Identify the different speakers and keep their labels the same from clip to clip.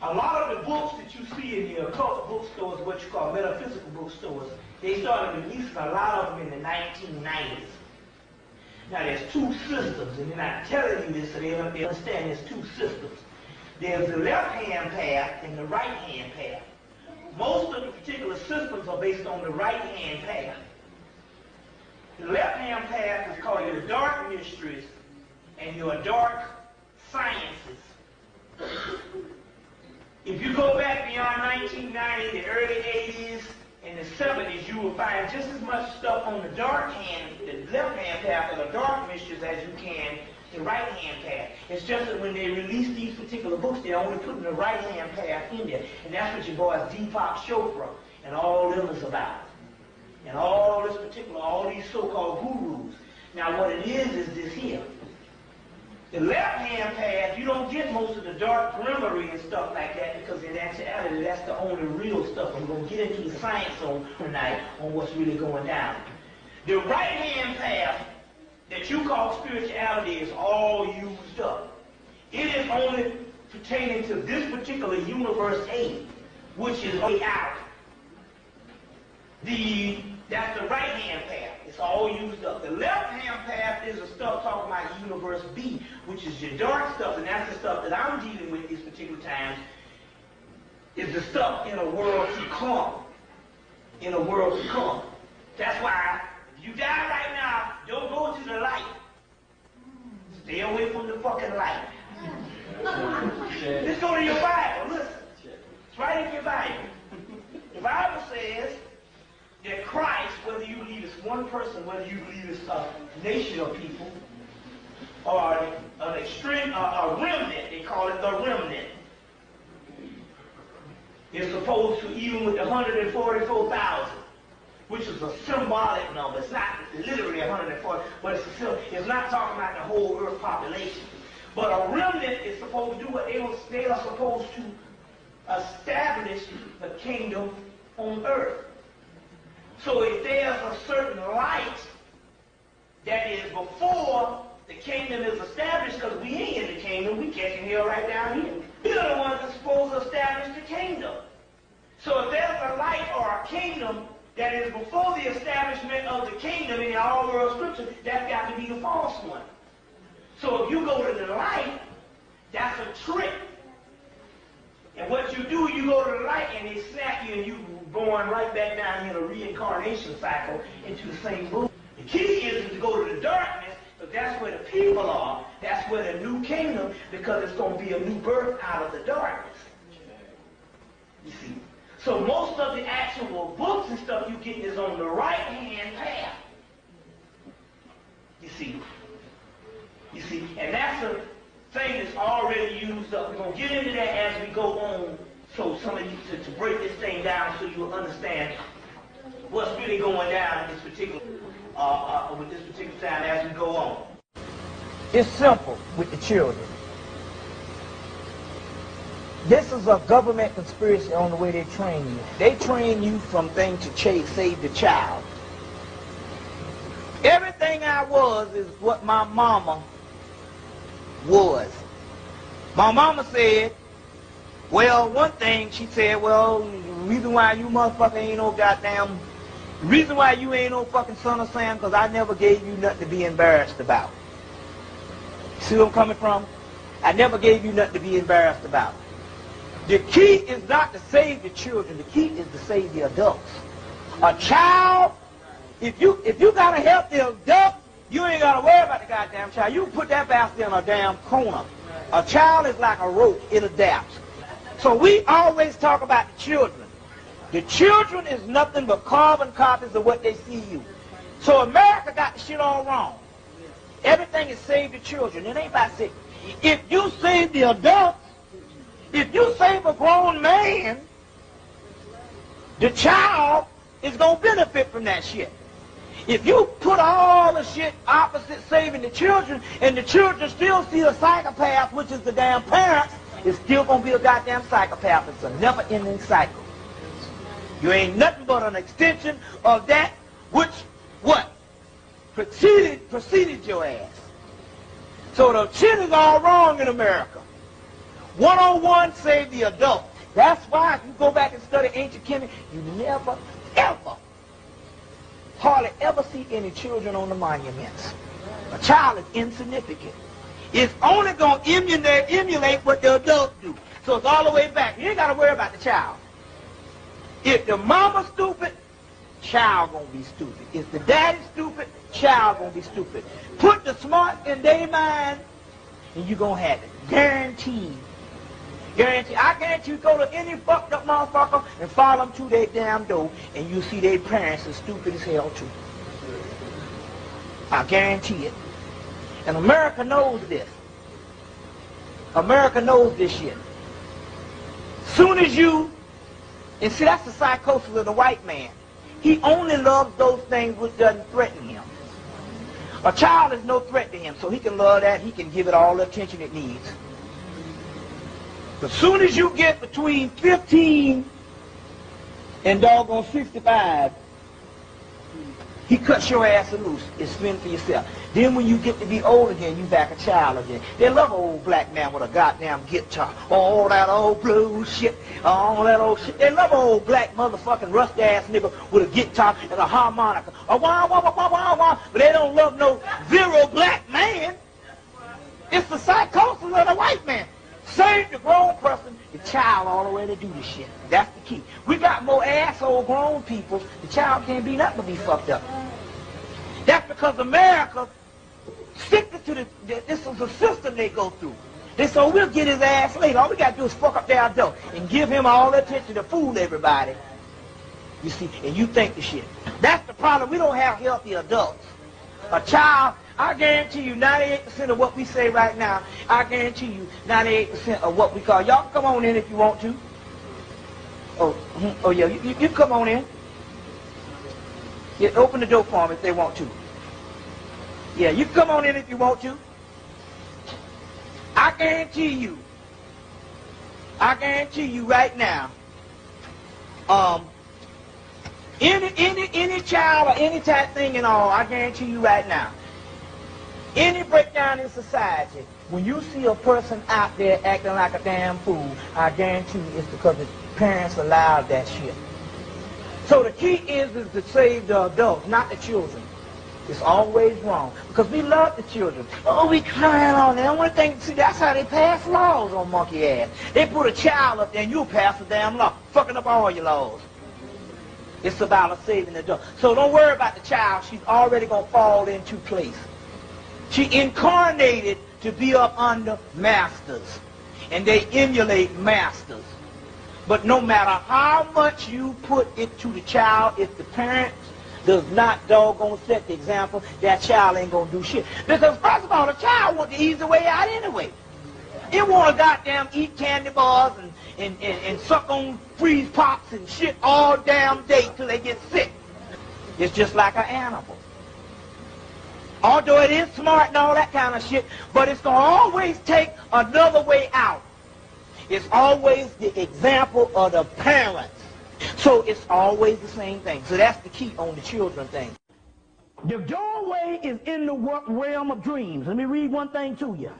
Speaker 1: A lot of the books that you see in the occult bookstores, what you call metaphysical bookstores, they started releasing a lot of them in the 1990s. Now there's two systems, and they're not telling you this so they understand there's two systems. There's the left-hand path and the right-hand path. Most of the particular systems are based on the right-hand path. The left-hand path is called your dark mysteries and your dark sciences. If you go back beyond 1990, the early 80s, and the 70s, you will find just as much stuff on the dark hand, the left-hand path, and the dark mysteries as you can the right-hand path. It's just that when they release these particular books, they're only putting the right-hand path in there. And that's what your boys Deepak Chopra and all them is about. And all this particular, all these so-called gurus. Now what it is this here. The left-hand path, you don't get most of the dark perimetry and stuff like that because in actuality, that's the only real stuff. I'm going to get into the science on tonight on what's really going down. The right-hand path that you call spirituality is all used up. It is only pertaining to this particular universe A, which is way out. That's the right-hand path. It's all used up. The left-hand path is the stuff talking about universe B, which is your dark stuff, and that's the stuff that I'm dealing with these particular times, is the stuff in a world to come. In a world to come. That's why, if you die right now, don't go to the light. Stay away from the fucking light. Let's go to your Bible. Listen. It's right in your Bible. The Bible says that Christ, whether you believe it's one person, whether you believe it's a nation of people, or an extreme, a remnant, they call it the remnant, is supposed to, even with the 144,000, which is a symbolic number. It's not literally 140, but it's not talking about the whole earth population. But a remnant is supposed to do what they are supposed to establish the kingdom on earth. So if there's a certain light that is before the kingdom is established, because we ain't in the kingdom, we catching hell right down here. We're the ones that's supposed to establish the kingdom. So if there's a light or a kingdom that is before the establishment of the kingdom in the all-world scripture, that's got to be the false one. So if you go to the light, that's a trick. And what you do, you go to the light and they snap you and you going right back down in a reincarnation cycle into the same book. The key is to go to the darkness, because that's where the people are. That's where the new kingdom, because it's going to be a new birth out of the darkness. You see? So most of the actual books and stuff you get is on the right-hand path. You see? You see? And that's a thing that's already used up. We're going to get into that as we go on. So some of you, to break this thing down so you'll understand what's really going down in this particular, with this particular time as we go on. It's simple with the children. This is a government conspiracy on the way they train you. They train you from things to save the child. Everything I was is what my mama was. My mama said, well, one thing, she said, well, the reason why you motherfucker ain't no goddamn, the reason why you ain't no fucking son of Sam, because I never gave you nothing to be embarrassed about. See where I'm coming from? I never gave you nothing to be embarrassed about. The key is not to save the children. The key is to save the adults. A child, if you gotta help the adult, you ain't gotta worry about the goddamn child. You can put that bastard in a damn corner. A child is like a rope. It adapts. So we always talk about the children. The children is nothing but carbon copies of what they see you. So America got the shit all wrong. Everything is save the children. It ain't about save. If you save the adults, if you save a grown man, the child is going to benefit from that shit. If you put all the shit opposite saving the children, and the children still see a psychopath, which is the damn parents, it's still going to be a goddamn psychopath. It's a never-ending cycle. You ain't nothing but an extension of that which, what? Preceded your ass. So the shit is all wrong in America. 101 save the adult. That's why if you go back and study ancient Kemet, you never, ever, hardly ever see any children on the monuments. A child is insignificant. It's only going to emulate what the adults do. So it's all the way back. You ain't got to worry about the child. If the mama's stupid, child going to be stupid. If the daddy's stupid, child going to be stupid. Put the smart in their mind, and you're going to have it. Guaranteed. Guaranteed. I guarantee you go to any fucked up motherfucker and follow them to their damn door, and you see their parents are stupid as hell too. I guarantee it. And America knows this. America knows this shit. Soon as you, and see that's the psychosis of the white man. He only loves those things which doesn't threaten him. A child is no threat to him, so he can love that, he can give it all the attention it needs. But soon as you get between 15 and doggone 65, he cuts your ass loose. It's spin for yourself. Then when you get to be old again, you back a child again. They love an old black man with a goddamn guitar. All that old blues shit. All that old shit. They love an old black motherfucking rust ass nigga with a guitar and a harmonica. Wah, wah, wah, wah, wah, wah. But they don't love no zero black man. It's the psychosis of the white man. Save the grown person, the child all the way to do this shit. That's the key. We got more asshole grown people. The child can't be nothing but be fucked up. That's because America stick to this is a system they go through. They say, oh, we'll get his ass later. All we got to do is fuck up their adult and give him all the attention to fool everybody. You see, and you think the shit. That's the problem. We don't have healthy adults. A child, I guarantee you 98% of what we say right now, I guarantee you 98% of what we call. Y'all can come on in if you want to. Oh yeah, you come on in. Yeah, open the door for them if they want to. Yeah, you come on in if you want to. I guarantee you right now, any child or any type thing and all, I guarantee you right now, any breakdown in society, when you see a person out there acting like a damn fool, I guarantee you it's because the parents allowed that shit. So the key is to save the adults, not the children. It's always wrong. Because we love the children. Oh, we crying on them. One thing, see, that's how they pass laws on monkey ass. They put a child up there and you'll pass a damn law, fucking up all your laws. It's about saving the adult. So don't worry about the child. She's already going to fall into place. She incarnated to be up under masters. And they emulate masters. But no matter how much you put it to the child, if the parents does not doggone set the example, that child ain't going to do shit. Because first of all, the child want the easy way out anyway. It want to goddamn eat candy bars and suck on freeze pops and shit all damn day till they get sick. It's just like an animal. Although it is smart and all that kind of shit, but it's going to always take another way out. It's always the example of the parents. So it's always the same thing. So that's the key on the children thing. The doorway is in the realm of dreams. Let me read one thing to you.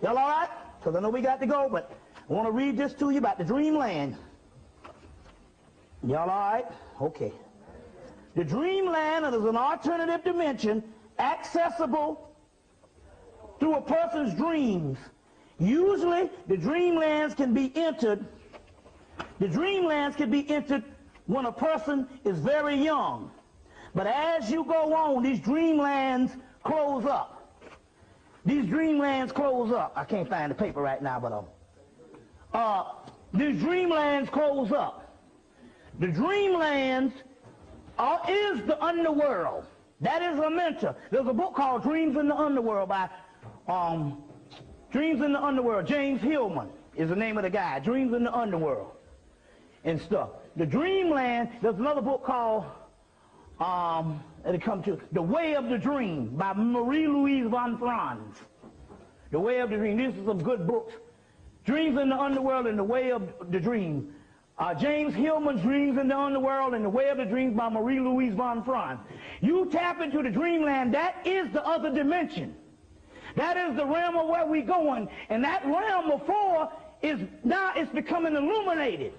Speaker 1: Y'all all right? Because I know we got to go, but I want to read this to you about the dreamland. Y'all all right? Okay. The dreamland is an alternative dimension accessible through a person's dreams. Usually, the dreamlands can be entered when a person is very young. But as you go on, these dreamlands close up. These dreamlands close up. I can't find the paper right now, but these dreamlands close up. The dreamlands is the underworld. That is a mentor. There's a book called Dreams in the Underworld by Dreams in the Underworld. James Hillman is the name of the guy. Dreams in the Underworld and stuff. The Dreamland, there's another book called, it'll come to The Way of the Dream by Marie-Louise von Franz. The Way of the Dream. These are some good books. Dreams in the Underworld and The Way of the Dream. James Hillman's Dreams in the Underworld and The Way of the Dreams by Marie-Louise von Franz. You tap into the dreamland, that is the other dimension. That is the realm of where we're going. And that realm before
Speaker 2: now it's becoming illuminated.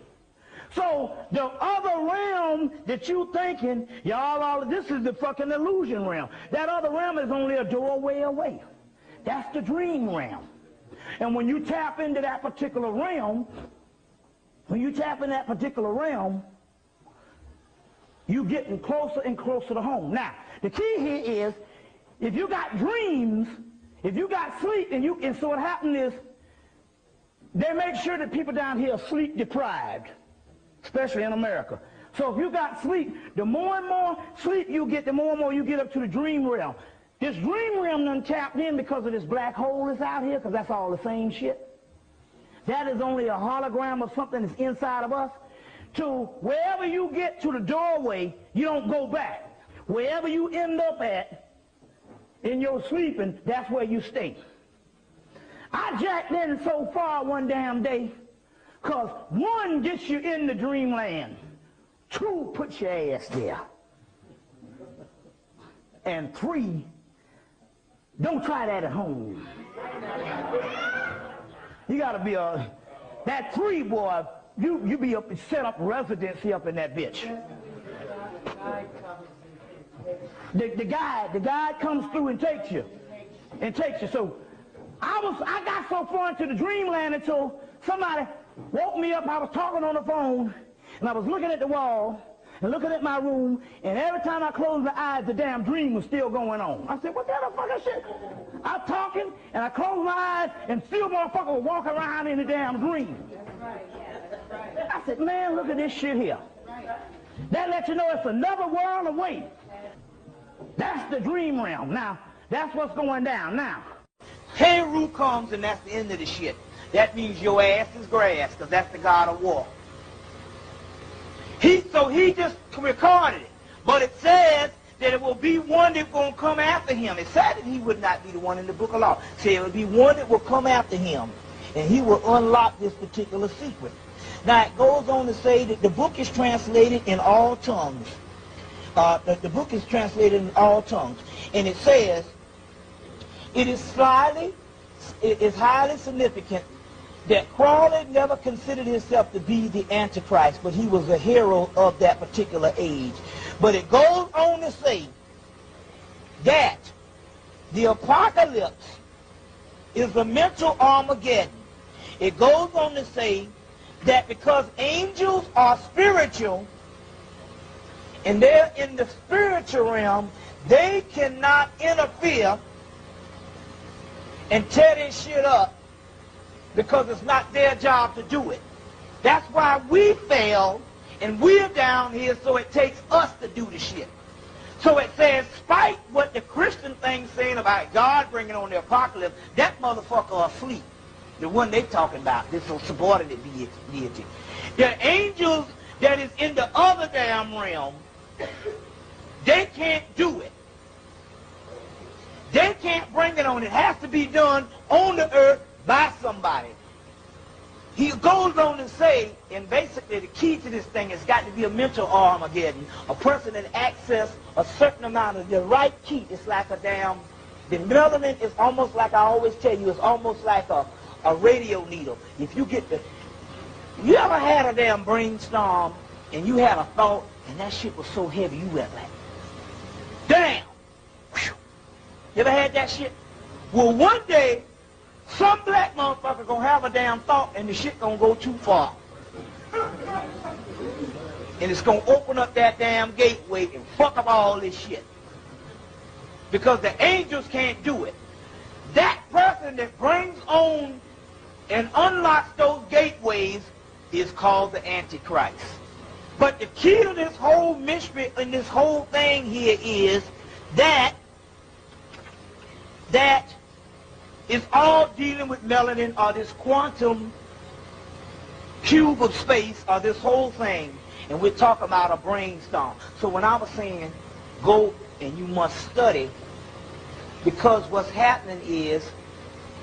Speaker 2: So the other realm that you thinking, y'all, this is the fucking illusion realm. That other realm is only a doorway away. That's the dream realm. And when you tap into that particular realm, you getting closer and closer to home. Now, the key here is, if you got dreams, if you got sleep, and so what happened is, they make sure that people down here are sleep deprived, especially in America. So if you got sleep, the more and more sleep you get, the more and more you get up to the dream realm. This dream realm done tapped in because of this black hole that's out here, because that's all the same shit. That is only a hologram of something that's inside of us. To wherever you get to the doorway, you don't go back. Wherever you end up at in your sleeping, that's where you stay. I jacked in so far one damn day, because 1 gets you in the dreamland, 2 puts your ass there, and 3, don't try that at home. You gotta be that 3, boy, you be up and set up residency up in that bitch. The guide comes through and takes you. So I got so far into the dreamland until somebody woke me up. I was talking on the phone, and I was looking at the wall and looking at my room, and every time I closed my eyes, the damn dream was still going on. I said, what the fucking shit? I'm talking, and I closed my eyes, and still motherfucker was walking around in the damn dream. That's right, yeah, that's right. I said, man, look at this shit here. That lets you know it's another world away. That's the dream realm. Now, that's what's going down now.
Speaker 1: Heru comes, and that's the end of the shit. That means your ass is grass, because that's the god of war. So he just recorded it. But it says that it will be one that's going to come after him. It said that he would not be the one in the book of law. It said it would be one that will come after him, and he will unlock this particular secret. Now, it goes on to say that the book is translated in all tongues. The book is translated in all tongues. And it says, it is highly significant that Crowley never considered himself to be the Antichrist, but he was a hero of that particular age. But it goes on to say that the apocalypse is a mental Armageddon. It goes on to say that because angels are spiritual, and they're in the spiritual realm, they cannot interfere and tear this shit up, because it's not their job to do it. That's why we fail, and we're down here, so it takes us to do the shit. So it says, despite what the Christian thing's saying about God bringing on the apocalypse, that motherfucker asleep. The one they talking about, this subordinate deity. The angels that is in the other damn realm, they can't do it. They can't bring it on. It has to be done on the earth by somebody. He goes on to say, and basically the key to this thing has got to be a mental Armageddon. A person that access a certain amount of the right key. It's like a damn, the melanin is almost like, I always tell you, it's almost like a radio needle. If you get the, you ever had a damn brainstorm and you had a thought and that shit was so heavy you went like, damn. Whew. You ever had that shit? Well, one day, some black motherfucker gonna have a damn thought and the shit gonna go too far. And it's gonna open up that damn gateway and fuck up all this shit. Because the angels can't do it. That person that brings on and unlocks those gateways is called the Antichrist. But the key to this whole mystery and this whole thing here is that it's all dealing with melanin, or this quantum cube of space, or this whole thing. And we're talking about a brainstorm. So when I was saying, go and you must study, because what's happening is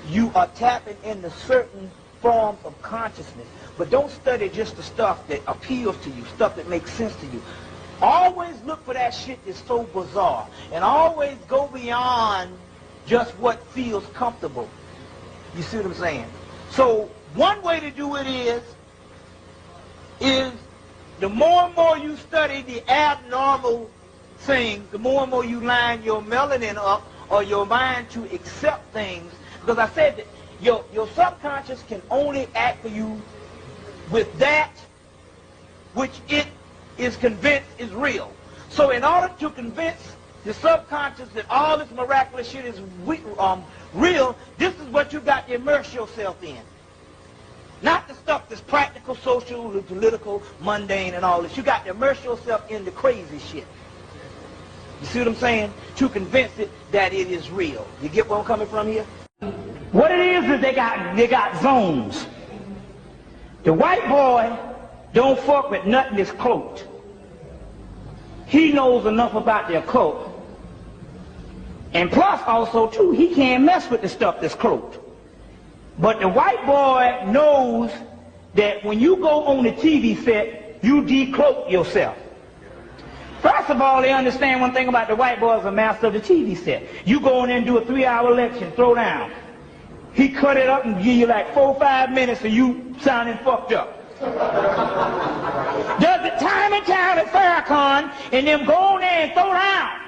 Speaker 1: you are tapping into certain forms of consciousness. But don't study just the stuff that appeals to you, stuff that makes sense to you. Always look for that shit that's so bizarre. And always go beyond just what feels comfortable. You see what I'm saying? So one way to do it is the more and more you study the abnormal things, the more and more you line your melanin up or your mind to accept things. Because I said that your subconscious can only act for you with that which it is convinced is real. So in order to convince the subconscious that all this miraculous shit is real, this is what you got to immerse yourself in. Not the stuff that's practical, social, political, mundane, and all this. You got to immerse yourself in the crazy shit. You see what I'm saying? To convince it that it is real. You get where I'm coming from here?
Speaker 2: What it is they got zones. The white boy don't fuck with nothing that's cloaked. He knows enough about the occult. And plus also too, he can't mess with the stuff that's cloaked. But the white boy knows that when you go on the TV set, you decloak yourself. First of all, they understand one thing about the white boy as a master of the TV set. You go in there and do a 3-hour lecture and throw down. He cut it up and give you like 4 or 5 minutes of you sounding fucked up. Does it time and time at Farrakhan and them go on there and throw down.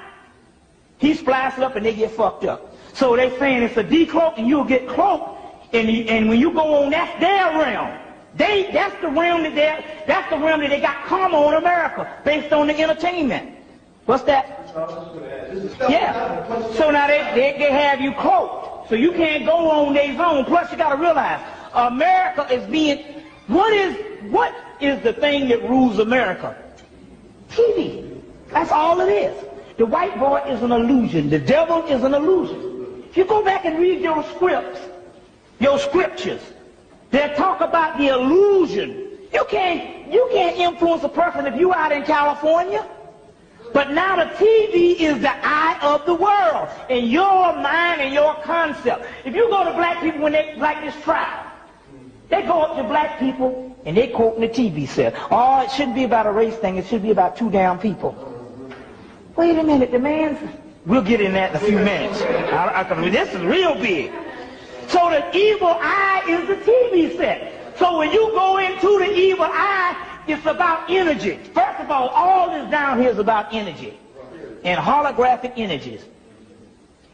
Speaker 2: He spliced up and they get fucked up. So they saying it's a decloak and you'll get cloaked. And when you go on, that's their realm. That's the realm that they got karma on America based on the entertainment. What's that? Yeah. So now they have you cloaked. So you can't go on their zone. Plus you got to realize America is being, what is the thing that rules America? TV. That's all it is. The white boy is an illusion. The devil is an illusion. If you go back and read your scripts, your scriptures, they talk about the illusion. You can't influence a person if you're out in California. But now the TV is the eye of the world, in your mind and your concept. If you go to black people when they like this trial, they go up to black people and they quote the TV set. Oh, it shouldn't be about a race thing. It should be about 2 damn people. Wait a minute, the man's... We'll get in that in a few minutes. This is real big. So the evil eye is the TV set. So when you go into the evil eye, it's about energy. First of all this down here is about energy and holographic energies.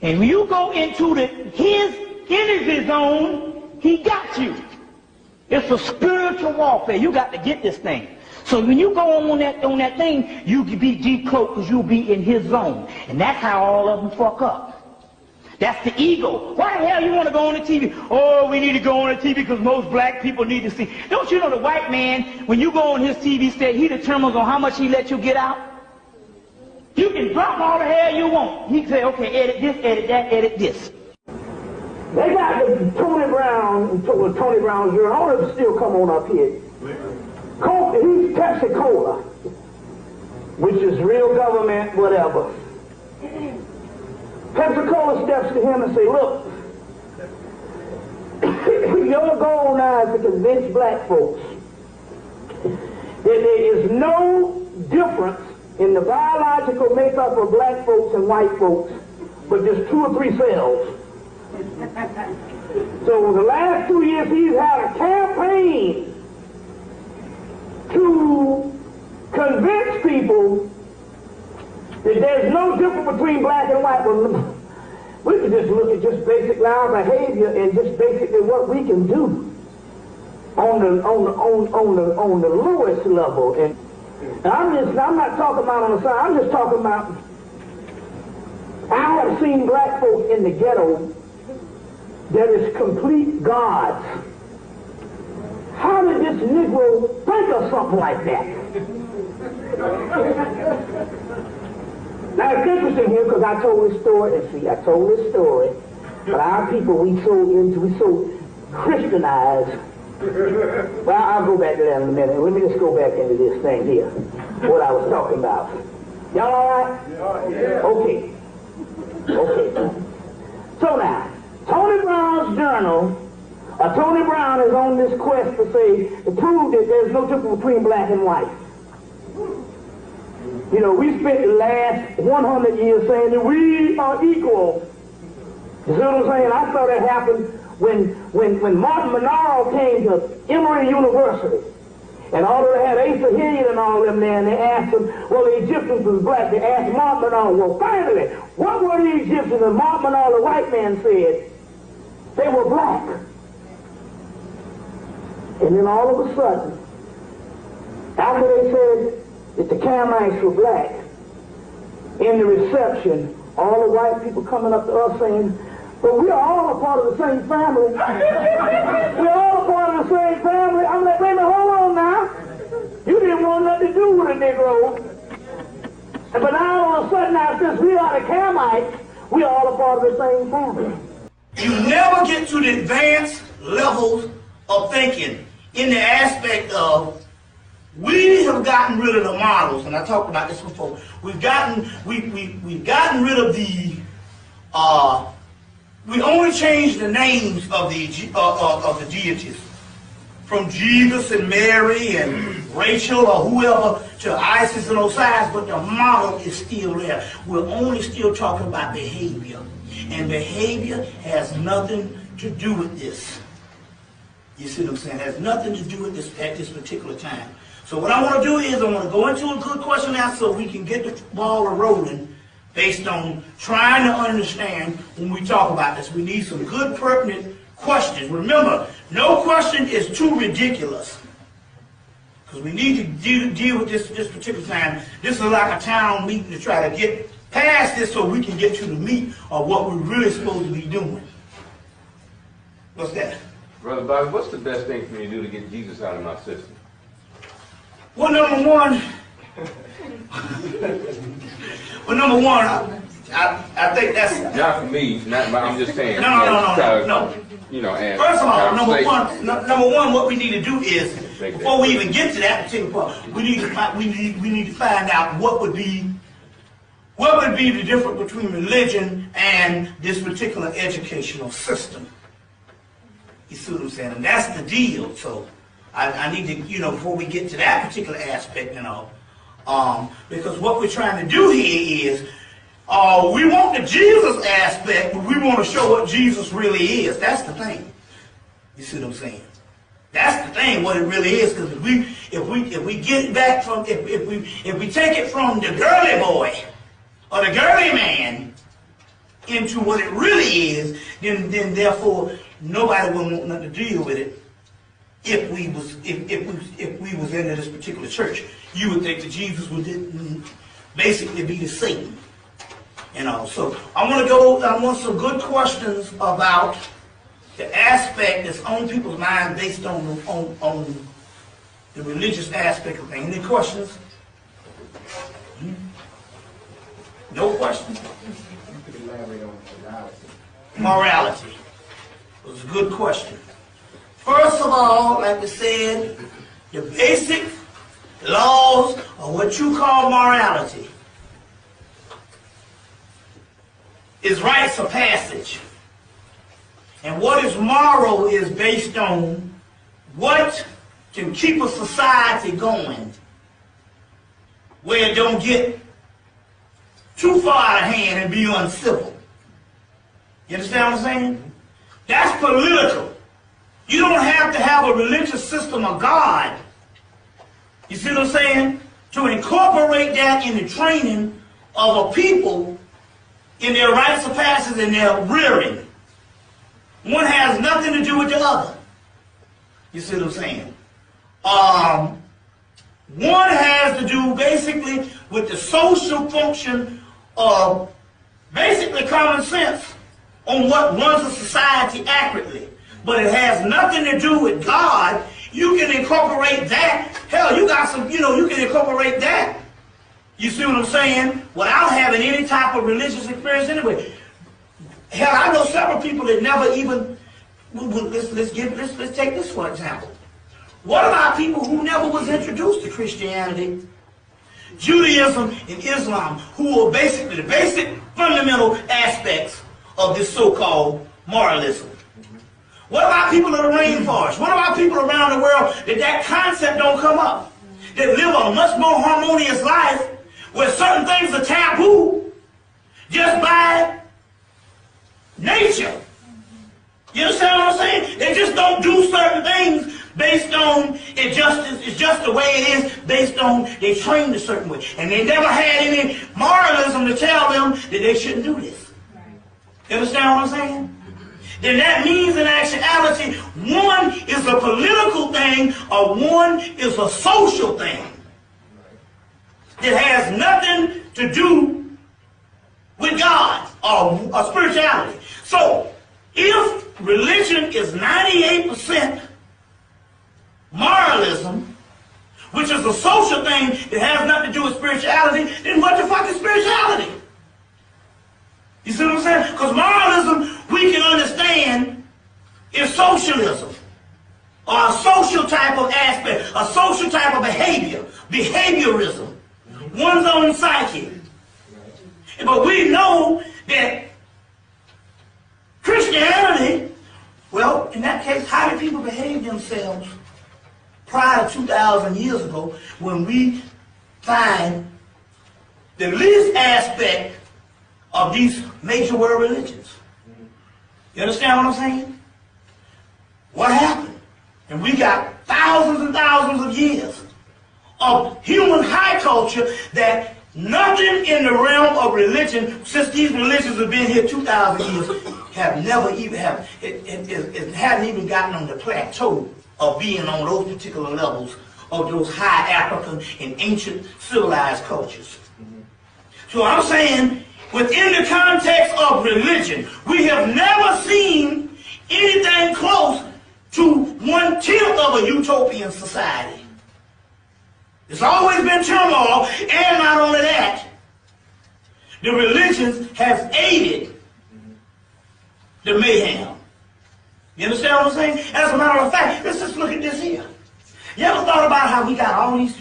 Speaker 2: And when you go into his energy zone, he got you. It's a spiritual warfare. You got to get this thing. So when you go on that thing, you can be decloaked because you'll be in his zone. And that's how all of them fuck up. That's the ego. Why the hell you want to go on the TV? Oh, we need to go on the TV because most black people need to see. Don't you know the white man, when you go on his TV set, he determines on how much he lets you get out? You can drop all the hell you want. He say, okay, edit this, edit that, edit this. They got Tony Brown, Tony Brown's journal. All of them still come on up here. He's Pepsi-Cola, which is real government, whatever. Pepsi-Cola steps to him and say, look, your goal now is to convince black folks that there is no difference in the biological makeup of black folks and white folks, but just 2 or 3 cells. So the last 2 years he's had a campaign to convince people that there's no difference between black and white. Well, we can just look at just basically our behavior and just basically what we can do on the lowest level. And I'm not talking about on the side. I'm just talking about. I have seen black folks in the ghetto that is complete gods. How did this Negro think of something like that? Now it's interesting here because I told this story, and see, I told this story, but our people we so Christianized. Well, I'll go back to that in a minute. Let me just go back into this thing here, what I was talking about. Y'all all right? Yeah. Okay. So now, Tony Brown's journal, Tony Brown is on this quest to prove that there's no difference between black and white. You know, we spent the last 100 years saying that we are equal. You see what I'm saying? I saw that happen when Martin Monroe came to Emory University, and although they had Asa Hilliard and all them there, and they asked him, well, the Egyptians was black. They asked Martin Monroe, well, finally, what were the Egyptians? And Martin Monroe, the white man, said they were black. And then all of a sudden, after they said that the Camites were black, in the reception, all the white people coming up to us saying, but we are all a part of the same family. We're all a part of the same family. I'm like, wait a minute, hold on now. You didn't want nothing to do with a Negro. But now all of a sudden, now since we are the Camites, we are all a part of the same family.
Speaker 1: You never get to the advanced levels of thinking in the aspect of we have gotten rid of the models, and I talked about this before. We've gotten rid of the we only changed the names of the deities from Jesus and Mary and Rachel or whoever to Isis and Osiris, but the model is still there. We're only still talking about behavior, and behavior has nothing to do with this. You see what I'm saying? It has nothing to do with this at this particular time. So what I want to do is I want to go into a good question now so we can get the ball rolling based on trying to understand when we talk about this. We need some good pertinent questions. Remember, no question is too ridiculous because we need to deal with this particular time. This is like a town meeting to try to get past this so we can get to the meat of what we're really supposed to be doing. What's that?
Speaker 3: Brother Bobby, what's the best thing for me to do to get Jesus out of my system?
Speaker 1: Well, number one, I think that's...
Speaker 3: Not for me, I'm just saying.
Speaker 1: No.
Speaker 3: You know, and
Speaker 1: first of all, number one, what we need to do is, before we even get to that particular point, we need to find out what would be the difference between religion and this particular educational system. You see what I'm saying? And that's the deal. So I need to, before we get to that particular aspect, because what we're trying to do here is, we want the Jesus aspect, but we want to show what Jesus really is. That's the thing. You see what I'm saying? That's the thing, what it really is. Because if we get back from, if we take it from the girly boy or the girly man into what it really is, then therefore nobody will want nothing to deal with it. If we was into this particular church, you would think that Jesus would basically be the Satan. So I want some good questions about the aspect that's on people's minds based on the religious aspect of things. Any questions? No questions?
Speaker 4: You could elaborate on morality.
Speaker 1: Morality. It was a good question. First of all, like I said, the basic laws of what you call morality is rites of passage. And what is moral is based on what can keep a society going where it don't get too far out of hand and be uncivil. You understand what I'm saying? That's political. You don't have to have a religious system of God, you see what I'm saying, to incorporate that in the training of a people in their rites of passage and their rearing. One has nothing to do with the other. You see what I'm saying? One has to do basically with the social function of basically common sense on what runs a society accurately. But it has nothing to do with God. You can incorporate that. Hell, you got some, you can incorporate that. You see what I'm saying? Without having any type of religious experience anyway. Hell, I know several people that never even, let's take this for example. What about people who never was introduced to Christianity, Judaism, and Islam, who are basically the basic fundamental aspects of this so-called moralism? What about people in the rainforest? What about people around the world that concept don't come up? That live a much more harmonious life where certain things are taboo just by nature.
Speaker 2: You understand what I'm saying? They just don't do certain things based on injustice. It's just the way it is based on they trained a certain way. And they never had any moralism to tell them that they shouldn't do this. You understand what I'm saying? Then that means in actuality, one is a political thing or one is a social thing. That has nothing to do with God or spirituality. So, if religion is 98% moralism, which is a social thing that has nothing to do with spirituality, then what the fuck is spirituality? You see what I'm saying? Because moralism, we can understand, is socialism, or a social type of aspect, a social type of behavior, behaviorism, one's own psyche. But we know that Christianity, well, in that case, how did people behave themselves prior to 2,000 years ago when we find the least aspect of these major world religions? You understand what I'm saying? What happened? And we got thousands and thousands of years of human high culture that nothing in the realm of religion, since these religions have been here 2,000 years, have never even it hadn't even gotten on the plateau of being on those particular levels of those high African and ancient civilized cultures. So I'm saying, within the context of religion, we have never seen anything close to 1/10 of a utopian society. It's always been turmoil, and not only that, the religions have aided the mayhem. You understand what I'm saying? As a matter of fact, let's just look at this here. You ever thought about how we got all these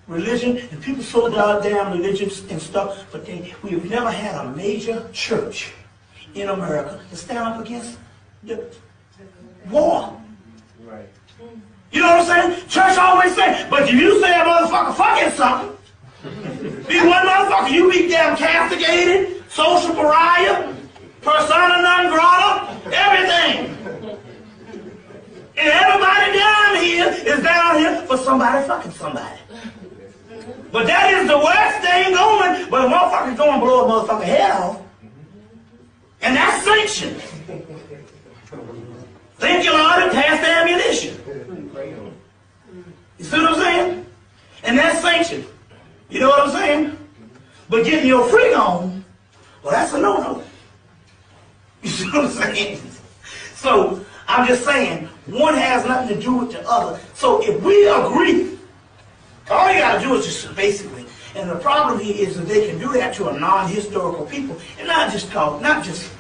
Speaker 2: religion and people so damn religious and stuff, but we've never had a major church in America to stand up against the war.
Speaker 4: Right.
Speaker 2: You know what I'm saying? Church always say, but if you say a motherfucker fucking something, be one motherfucker, you be damn castigated, social pariah, persona non grata, everything. And everybody down here is down here for somebody fucking somebody. But that is the worst thing going, but a motherfucker's going to blow a motherfucker head off. And that's sanctioned. Thank you, Lord, pass the ammunition. You see what I'm saying? And that's sanctioned. You know what I'm saying? But getting your freak on, well, that's a no-no. You see what I'm saying? So, I'm just saying, one has nothing to do with the other. So, if we agree, all you got to do is just basically, and the problem here is that they can do that to a non-historical people, and not just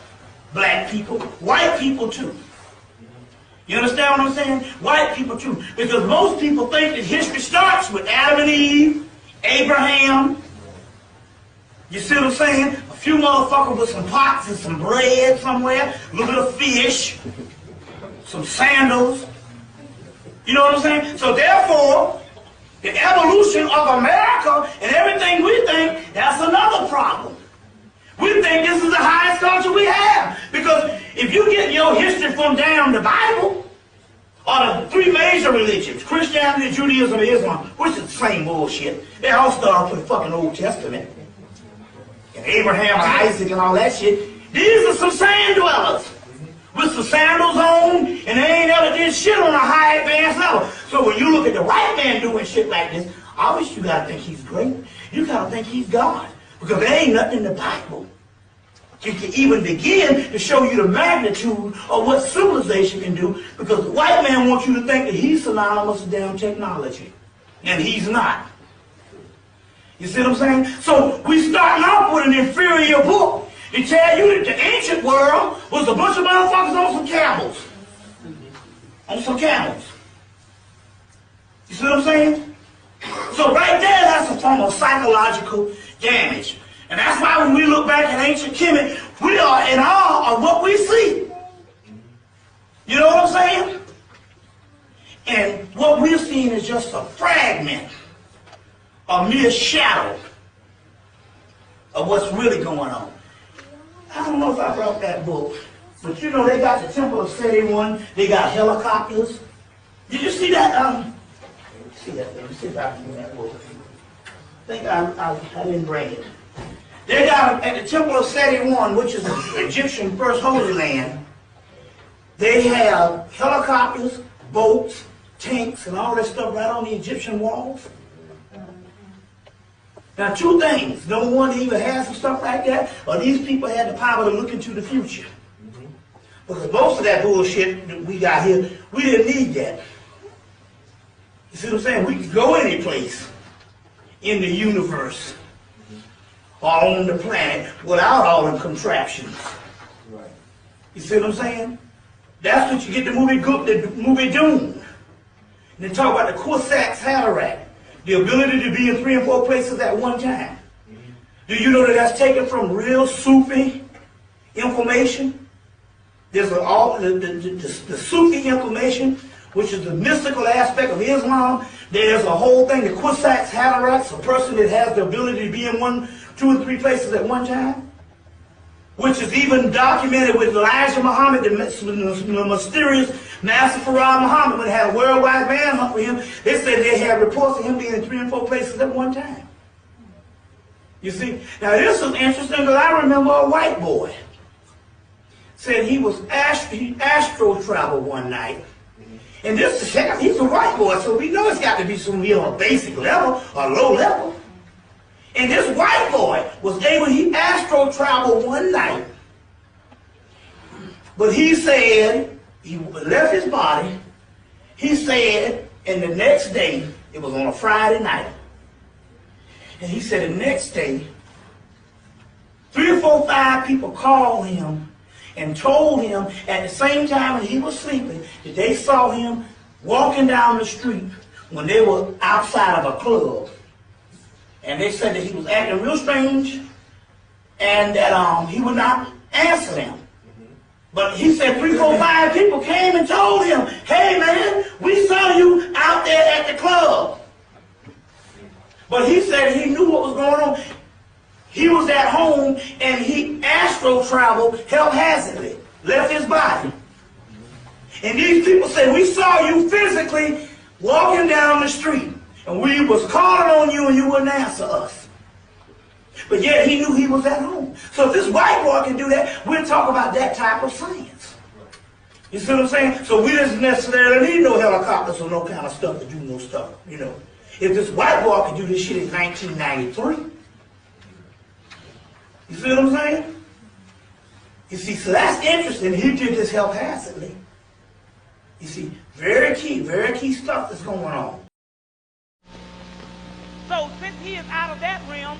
Speaker 2: black people, white people too. You understand what I'm saying? White people too. Because most people think that history starts with Adam and Eve, Abraham. You see what I'm saying? A few motherfuckers with some pots and some bread somewhere, a little bit of fish, some sandals. You know what I'm saying? So therefore, the evolution of America and everything we think, that's another problem. We think this is the highest culture we have. Because if you get your history from down the Bible, or the three major religions, Christianity, Judaism, and Islam, which is the same bullshit. They all start with the fucking Old Testament. And Abraham and Isaac and all that shit. These are some sand dwellers with some sandals on, and they ain't ever did shit on a high advanced level. So when you look at the white man doing shit like this, obviously you gotta think he's great. You gotta think he's God. Because there ain't nothing in the Bible that can even begin to show you the magnitude of what civilization can do, because the white man wants you to think that he's synonymous with damn technology. And he's not. You see what I'm saying? So we starting off with an inferior book to tell you that the ancient world was a bunch of motherfuckers on some camels. On some camels. You see what I'm saying? So right there, that's a form of psychological damage. And that's why when we look back at ancient Kemet, we are in awe of what we see. You know what I'm saying? And what we're seeing is just a fragment, a mere shadow of what's really going on. I don't know if I brought that book. But you know, they got the Temple of Seti one. They got helicopters. Did you see that? Let me see that. Let me see if I can do that. I think I didn't bring it. They got at the Temple of Seti one, which is the Egyptian first holy land. They have helicopters, boats, tanks, and all that stuff right on the Egyptian walls. Now, two things. Number one, they either had some stuff like that, or these people had the power to look into the future. Because most of that bullshit that we got here, we didn't need that. You see what I'm saying? We could go any place in the universe or on the planet without all the contraptions.
Speaker 4: Right.
Speaker 2: You see what I'm saying? That's what you get the movie Doom. And they talk about the Cossacks Hatterack, the ability to be in 3 and 4 places at one time. Do you know that that's taken from real Sufi information? There's the Sufi information, which is the mystical aspect of Islam. There's a whole thing, the Cossacks Hatteracks, a person that has the ability to be in 1, 2, and 3 places at one time, which is even documented with Elijah Muhammad, the mysterious Master Farah Muhammad, when they had a worldwide manhunt for him. They said they had reports of him being in 3 and 4 places at one time. You see? Now this is interesting because I remember a white boy said he was astro travel one night. And this he's a white boy, so we know it's got to be some real basic level or low level. And this white boy was able, he astro traveled one night. But he said, he left his body. He said, and the next day, it was on a Friday night. And he said the next day, 3 or 4, 5 people called him and told him at the same time when he was sleeping that they saw him walking down the street when they were outside of a club. And they said that he was acting real strange and that he would not answer them. But he said 3, 4, 5 people came and told him, hey man, we saw you out there at the club. But he said he knew what was going on. He was at home and he astro traveled haphazardly, left his body. And these people said, we saw you physically walking down the street and we was calling on you and you wouldn't answer us. But yet he knew he was at home. So if this white boy can do that, we'll talk about that type of science. You see what I'm saying? So we didn't necessarily need no helicopters or no kind of stuff to do no stuff, you know. If this white boy can do this shit in 1993, you see what I'm saying? You see, so that's interesting. He did this haphazardly. You see, very key stuff that's going on.
Speaker 1: So since he is out of that realm,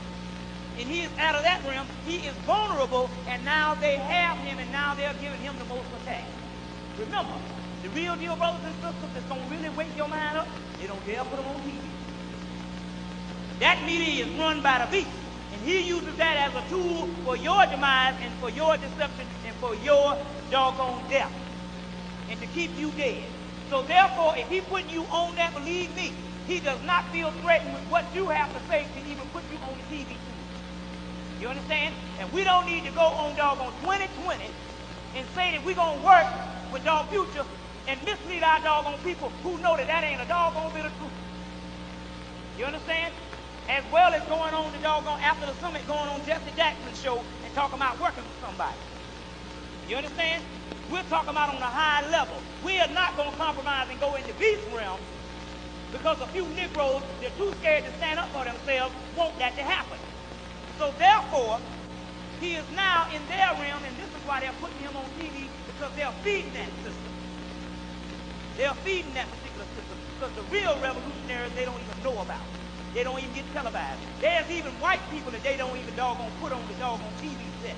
Speaker 1: and he is out of that realm, he is vulnerable, and now they have him, and now they're giving him the most attack. Remember, the real deal brothers and sisters that's going to really wake your mind up, they don't dare put him on TV. That media is run by the beast. And he uses that as a tool for your demise and for your deception and for your doggone death. And to keep you dead. So therefore, if he's putting you on that, believe me, he does not feel threatened with what you have to say to even put you on the TV too. You understand? And we don't need to go on doggone 2020 and say that we're going to work with dog future and mislead our doggone people who know that that ain't a doggone bit of truth. You understand? As well as going on the doggone, after the summit, going on Jesse Jackson's show and talking about working with somebody. You understand? We're talking about on a high level. We are not going to compromise and go into beast realm because a few Negroes, they're too scared to stand up for themselves, want that to happen. So therefore, he is now in their realm, and this is why they're putting him on TV, because they're feeding that system. They're feeding that particular system because the real revolutionaries they don't even know about. They don't even get televised. There's even white people that they don't even doggone put on the doggone TV set.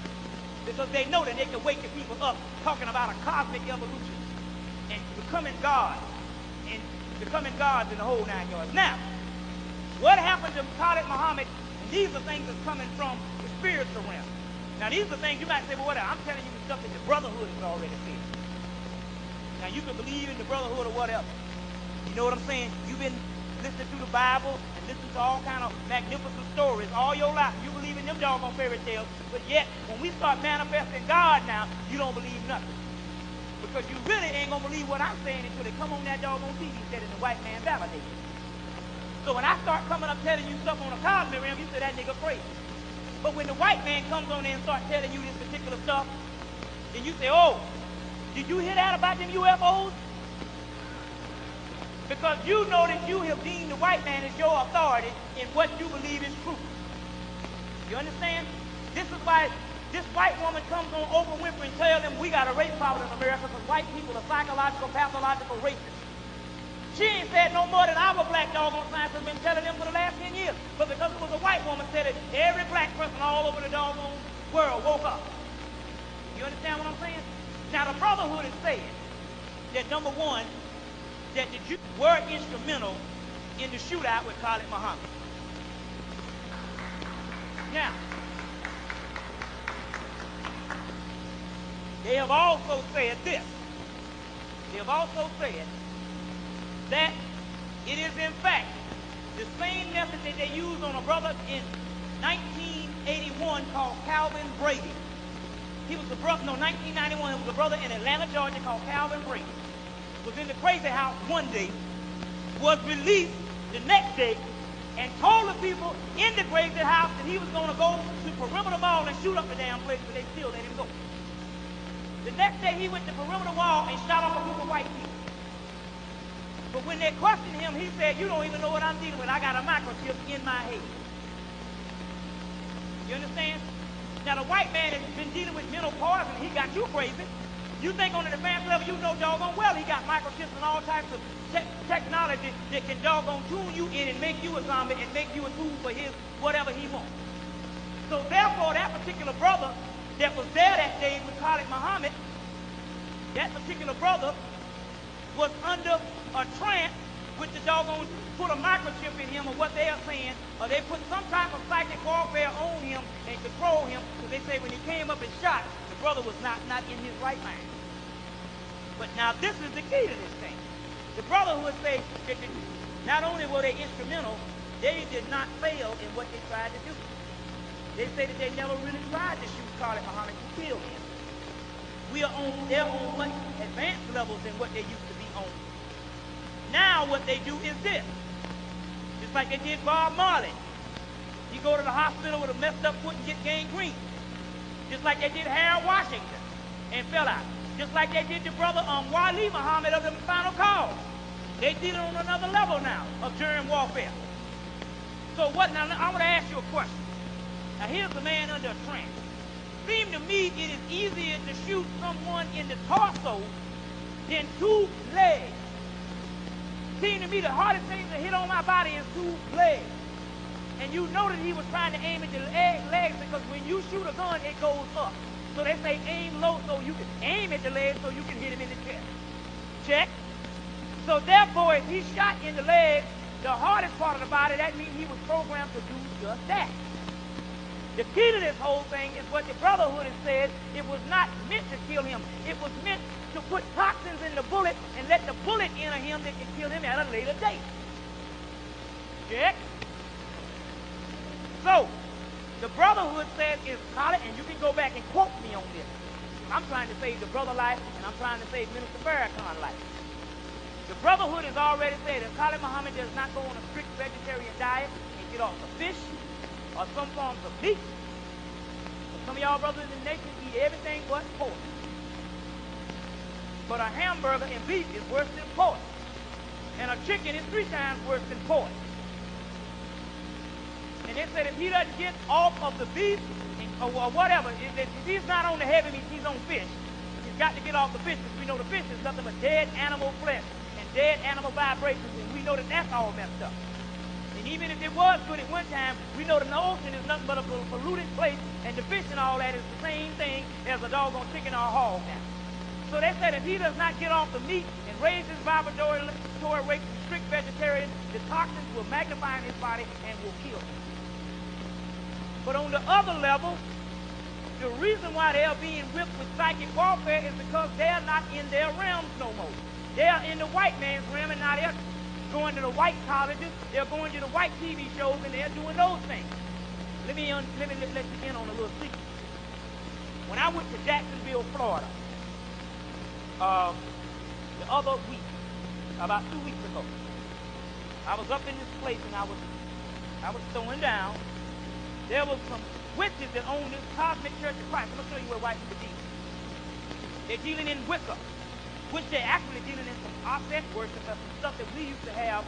Speaker 1: Because they know that they can wake the people up talking about a cosmic evolution and becoming God. And becoming gods in the whole 9 yards. Now, what happened to Khalid Muhammad? And these are things that's coming from the spiritual realm. Now, these are things you might say, well, what? I'm telling you the stuff that the brotherhood has already said. Now, you can believe in the brotherhood or whatever. You know what I'm saying? You've been listen to the Bible and listen to all kind of magnificent stories all your life. You believe in them doggone fairy tales, but yet when we start manifesting God now, you don't believe nothing. Because you really ain't gonna believe what I'm saying until they come on that doggone TV set and the white man validates it. So when I start coming up telling you stuff on a cosmic realm, you say that nigga crazy. But when the white man comes on there and starts telling you this particular stuff, then you say, oh, did you hear that about them UFOs? Because you know that you have deemed the white man as your authority in what you believe is true. You understand? This is why this white woman comes on Oprah Winfrey and tells them we got a race problem in America because white people are psychological, pathological racists. She ain't said no more than our black doggone science has been telling them for the last 10 years. But because it was a white woman said it, every black person all over the doggone world woke up. You understand what I'm saying? Now the Brotherhood is saying that number one, that the Jews were instrumental in the shootout with Khalid Muhammad. Now, they have also said this. They have also said that it is in fact the same method that they used on a brother in 1981 called Calvin Brady. He was a brother, no, 1991, it was a brother in Atlanta, Georgia called Calvin Brady. Was in the crazy house one day, was released the next day, and told the people in the crazy house that he was going to go to Perimeter Mall and shoot up the damn place, but they still let him go. The next day he went to Perimeter Wall and shot up a group of white people. But when they questioned him, he said, you don't even know what I'm dealing with. I got a microchip in my head. You understand? Now the white man has been dealing with mental poison. He got you crazy. You think on an advanced level, you know doggone well he got microchips and all types of technology that can doggone tune you in and make you a zombie and make you a tool for his whatever he wants. So therefore, that particular brother that was there that day with Khalid Muhammad, that particular brother was under a trance with the doggone put a microchip in him, or what they are saying, or they put some type of psychic warfare on him and control him, because they say when he came up and shot, the brother was not in his right mind. But now this is the key to this thing. The Brotherhood say that not only were they instrumental, they did not fail in what they tried to do. They say that they never really tried to shoot Khalid Muhammad to kill him. They're on much advanced levels than what they used to be on. Now what they do is this. Just like they did Bob Marley. He go to the hospital with a messed up foot and get gangrene. Just like they did Harold Washington and fell out. Just like they did the brother Wali Muhammad of the Final Call. They did it on another level now of germ warfare. So what now? I want to ask you a question. Now here's a man under a trance. Seems to me it is easier to shoot someone in the torso than two legs. Seems to me the hardest thing to hit on my body is two legs. And you know that he was trying to aim at the legs because when you shoot a gun, it goes up. So they say aim low so you can aim at the legs so you can hit him in the chest. Check. So therefore, if he shot in the legs, the hardest part of the body, that means he was programmed to do just that. The key to this whole thing is what the Brotherhood has said. It was not meant to kill him. It was meant to put toxins in the bullet and let the bullet enter him that can kill him at a later date. Check. So, the Brotherhood says is Khalid, and you can go back and quote me on this. I'm trying to save the brother life, and I'm trying to save Minister Farrakhan life. The Brotherhood has already said that Khalid Muhammad does not go on a strict vegetarian diet and get off of fish or some forms of meat. But some of y'all brothers in the nation eat everything but pork. But a hamburger and beef is worse than pork. And a chicken is 3 times worse than pork. And they said if he doesn't get off of the beef or whatever, if he's not on the heavy meat, he's on fish. He's got to get off the fish because we know the fish is nothing but dead animal flesh and dead animal vibrations, and we know that that's all messed up. And even if it was good at one time, we know that the ocean is nothing but a polluted place, and the fish and all that is the same thing as a doggone chicken or a hog now. So they said if he does not get off the meat and raise his vibratory rate to strict vegetarian, the toxins will magnify in his body and will kill him. But on the other level, the reason why they're being whipped with psychic warfare is because they're not in their realms no more. They are in the white man's realm and not
Speaker 2: going to the white colleges, they're going to the white TV shows, and they're doing those things. Let me let you in on a little secret. When I went to Jacksonville, Florida, the other week, about 2 weeks ago, I was up in this place and I was throwing down. There was some witches that own this cosmic church of Christ. I'm going to show you where white people deal. They're dealing in Wicca, which they're actually dealing in some offset worship of some stuff that we used to have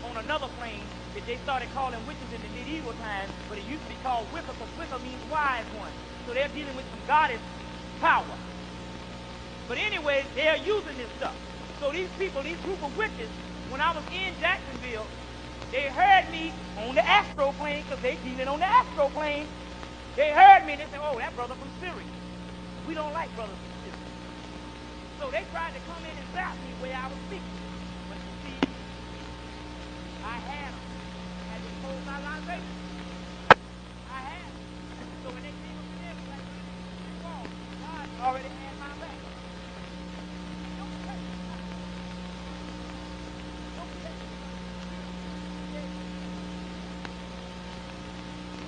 Speaker 2: on another plane that they started calling witches in the medieval times, but it used to be called Wicca because Wicca means wise one. So they're dealing with some goddess power. But anyway, they're using this stuff. So these people, these group of witches, when I was in Jacksonville, they heard me on the astro plane because they dealing on the astro plane. They heard me and they said, oh, that brother from Syria. We don't like brothers from Syria. So they tried to come in and zap me where I was speaking. But you see, I had them. I had to close my libation. I had them. So when they came up in there, it was like, God already had my back. Don't touch me. Don't touch me.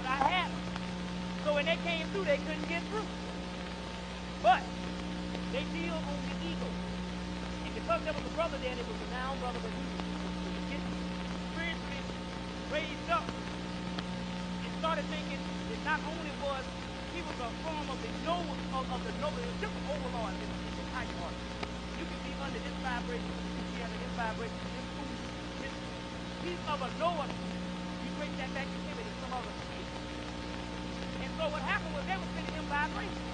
Speaker 2: But I had them. So when they came through, they couldn't get through. But they deal on the ego. And because there was a brother there that was a noun brother, but he was getting spiritually raised up and started thinking that not only was he was a form of the noble, different overlord in the type part. You can be under this vibration, you can be under this vibration, this food, this. He's of a lower. You break that back to him and some other speech. And so what happened was they were sending him vibrations.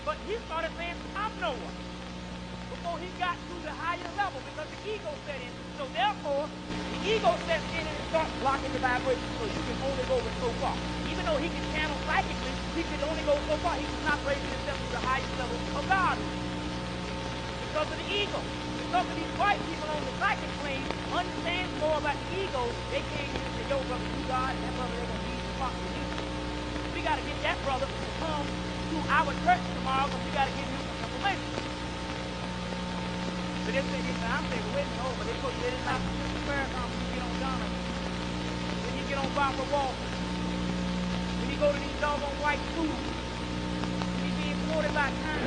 Speaker 2: But he started saying, I'm Noah, before he got to the higher level because the ego set in. So therefore, the ego sets in and starts blocking the vibration so you can only go so far. Even though he can channel psychically, he can only go so far. He can not raise himself to the highest level of God. Because of the ego. Because of these white people on the psychic plane understand more about the ego, they came in and said, yo, brother, you God, and that brother, they're going to need to talk to you. We got to get that brother to come to our church tomorrow because we got to give him some information. So they say, I'm saying, wait a minute, but they put it in like Mr. Farrakhan when you get on Donna, when you get on Barbara Walters, when you go to these doggone white schools, when you being quoted by time.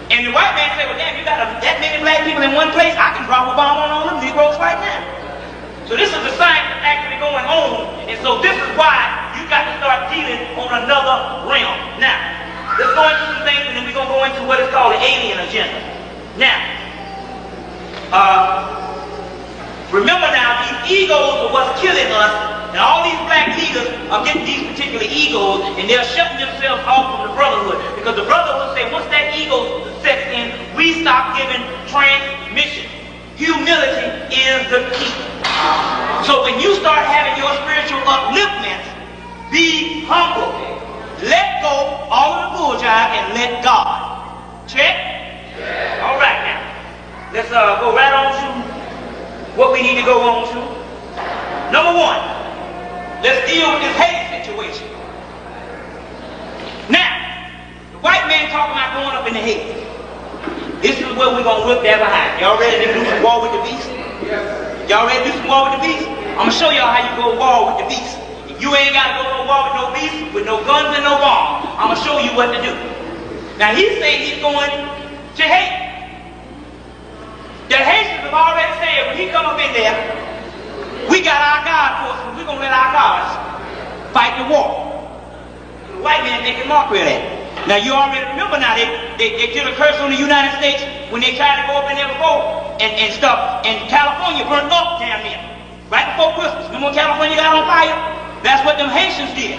Speaker 2: And the white man said, well, damn, you got that many black people in one place, I can drop a bomb on all them Negroes right now. So this is the science that's actually going on, and so this is why you got to start dealing on another realm. Now, let's go into some things, and then we're going to go into what is called the alien agenda. Now, remember now, these egos are what's killing us, and all these black leaders are getting these particular egos, and they're shutting themselves off from the brotherhood, because the brotherhood say once that ego sets in, we stop giving transmission. Humility is the key. So when you start having your spiritual upliftment, be humble. Let go all of the bulljive and let God. Check? Yeah. All right now. Let's go right on to what we need to go on to. Number one, let's deal with this hate situation. Now, the white man talking about going up in the hate. This is where we're going to whip that behind. Y'all ready to do some war with the beast? Y'all ready to do some war with the beast? I'm going to show y'all how you go war with the beast. If you ain't got to go to war with no beast, with no guns and no bombs, I'm going to show you what to do. Now, he's saying he's going to hate. The Haitians have already said when he come up in there, we got our God forces, we're going to let our gods fight the war. The white man making mockery of that. Now you already remember now, they did a curse on the United States when they tried to go up in there before and stuff, and California burnt up damn near. Right before Christmas. Remember when California got on fire? That's what them Haitians did.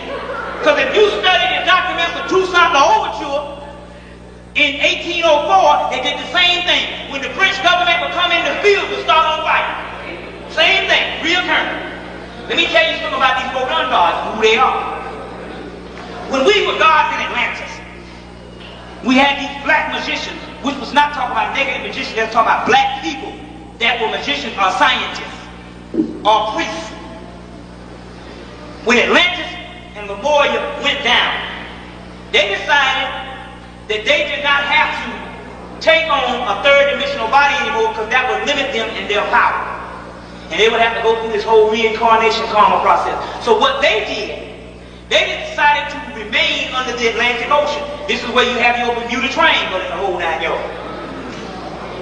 Speaker 2: Because if you study the documents of Toussaint L'Ouverture, in 1804, they did the same thing. When the French government would come in the field to start on fire. Same thing, reoccurring. Let me tell you something about these Rodin gods and who they are. When we were gods in Atlantis, we had these black magicians, which was not talking about negative magicians, they were talking about black people that were magicians or scientists or priests. When Atlantis and Lemuria went down, they decided that they did not have to take on a third dimensional body anymore because that would limit them in their power.
Speaker 1: And they would have to go through this whole reincarnation karma process. So what they did, they decided to remain under the Atlantic Ocean. This is where you have your Bermuda Triangle in the whole 9 yards.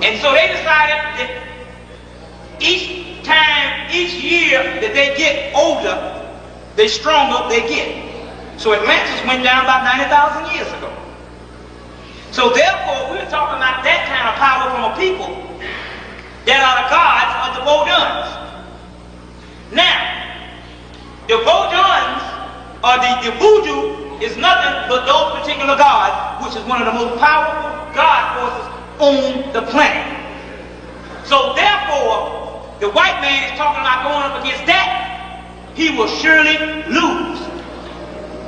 Speaker 1: And so they decided that each year that they get older, the stronger they get. So Atlantis went down about 90,000 years ago. So therefore, we're talking about that kind of power from a people that are the gods of the Vodans. Now, the Vodans, or the voodoo, is nothing but those particular gods, which is one of the most powerful god forces on the planet. So therefore, the white man is talking about going up against that, he will surely lose.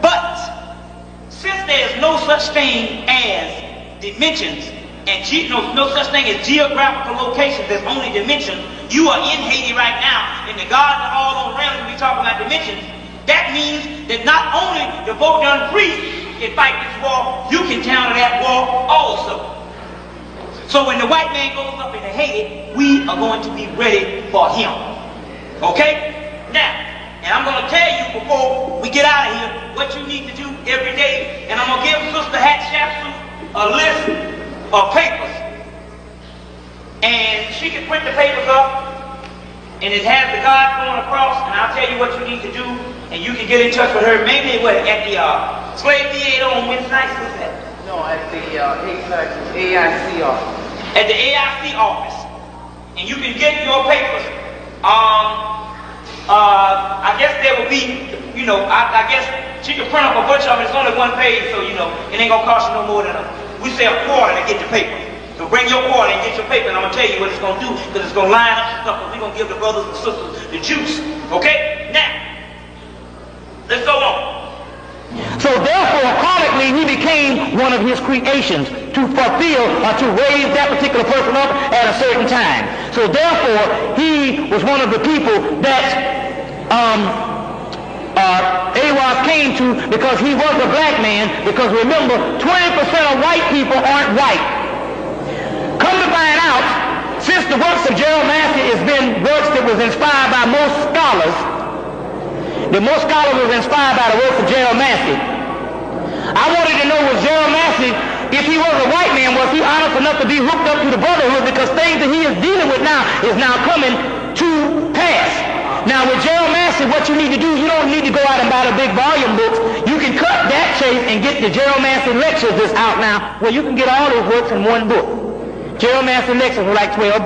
Speaker 1: But since there is no such thing as dimensions and no such thing as geographical locations, there's only dimensions. You are in Haiti right now, and the gods are all around you. We talk about dimensions. That means that not only the Vodun priest can fight this war, you can counter that war also. So when the white man goes up into Haiti, we are going to be ready for him. Okay? Now, and I'm going to tell you before we get out of here what you need to do every day. And I'm going to give Sister Hatshepsut a list of papers. And she can print the papers up, and it has the God going across, and I'll tell you what you need to do, and you can get in touch with her. Maybe what, at the Slave Theater on Wednesday nights, what's that?
Speaker 5: No, at the AIC office.
Speaker 1: At the AIC office. And you can get your papers. I guess there will be, I guess she can print up a bunch of them. It's only one page, so, it ain't going to cost you no more than we say a quarter to get the paper. So bring your quarter and get your paper, and I'm going to tell you what it's going to do, because it's going to line up some stuff, because we're going to give the brothers and sisters the juice. Okay? Now, let's go on.
Speaker 2: So therefore, karmically, he became one of his creations to fulfill or to raise that particular person up at a certain time. So therefore, he was one of the people that Awaz came to, because he was a black man, because remember, 20% of white people aren't white. Come to find out, since the works of Gerald Massey has been works that was inspired by most scholars, the most scholars was inspired by the works of Gerald Massey. I wanted to know, was Gerald Massey, if he was a white man, was he honest enough to be hooked up to the brotherhood, because things that he is dealing with now is now coming to pass. Now with Gerald Massey, what you need to do, you don't need to go out and buy the big volume books. You can cut that chase and get the Gerald Massey lectures that's out now, where you can get all his works in one book. Gerald Massey lectures were like $12.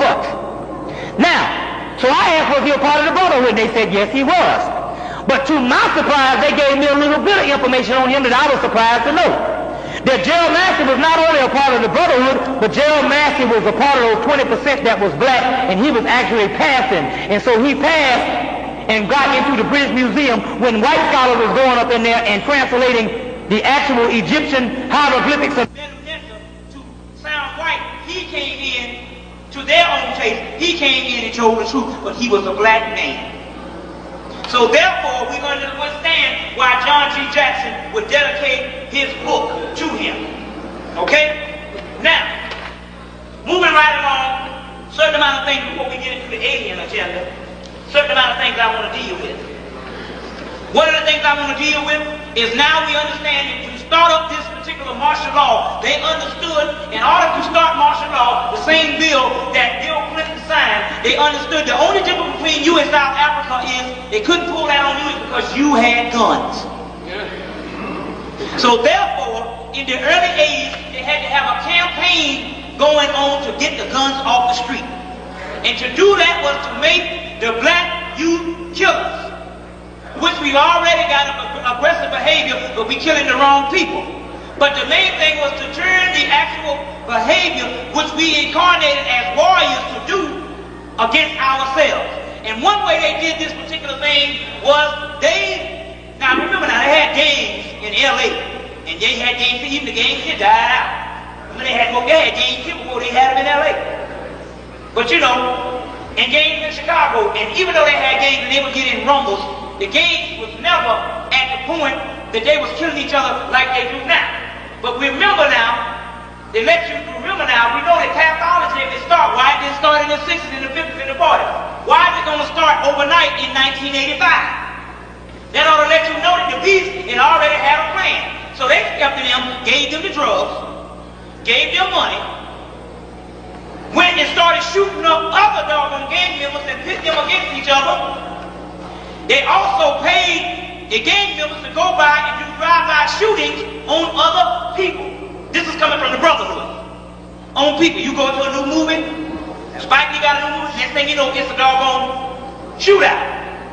Speaker 2: Now, so I asked, was he a part of the brotherhood? They said yes, he was. But to my surprise, they gave me a little bit of information on him that I was surprised to know. That Gerald Massey was not only a part of the brotherhood, but Gerald Massey was a part of those 20% that was black, and he was actually passing. And so he passed and got into the British Museum when white scholars was going up in there and translating the actual Egyptian hieroglyphics.
Speaker 1: To sound white, he came in to their own taste. He came in and told the truth, but he was a black man. So therefore, we're going to understand why John G. Jackson would dedicate his book to him. Okay? Now, moving right along, certain amount of things before we get into the alien agenda, certain amount of things I want to deal with. One of the things I want to deal with is now we understand that to start up this particular martial law, they understood in order to start martial law, the same bill that Bill Clinton signed, they understood the only difference between you and South Africa is they couldn't pull that on you because you had guns. So therefore, in the early age, they had to have a campaign going on to get the guns off the street. And to do that was to make the black youth killers, which we already got aggressive behavior, but we killing the wrong people. But the main thing was to turn the actual behavior, which we incarnated as warriors to do, against ourselves. And one way they did this particular thing was now remember now, they had gangs in LA, and they had gangs, even the gangs here died out. Remember they had gangs here before they had them in LA. But and gangs in Chicago, and even though they had gangs and they would get in rumbles, the gangs was never at the point that they was killing each other like they do now. But remember now, they let you remember now, we know that pathology didn't start. Why it didn't start in the 60s, in the 50s, in the 40s? Why is it going to start overnight in 1985? That ought to let you know that the beast had already had a plan. So they kept them, gave them the drugs, gave them money, went and started shooting up other doggone gang members and pit them against each other. They also paid the gang members to go by and do drive-by shootings on other people. This is coming from the Brotherhood. On people. You go to a new movie, Spike Lee got a new movie, next thing you know, it's a doggone shootout.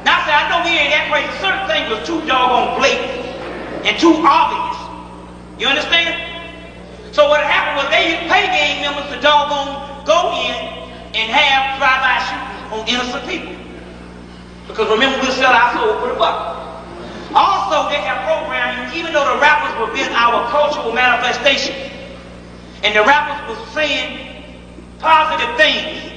Speaker 1: Now, I say, I know we ain't that crazy. Certain things was too doggone blatant and too obvious. You understand? So what happened was they pay gang members to doggone go in and have drive-by shootings on innocent people. Because remember, we'll sell our soul for the buck. Also, they have programming, even though the rappers were being our cultural manifestation, and the rappers was saying positive things.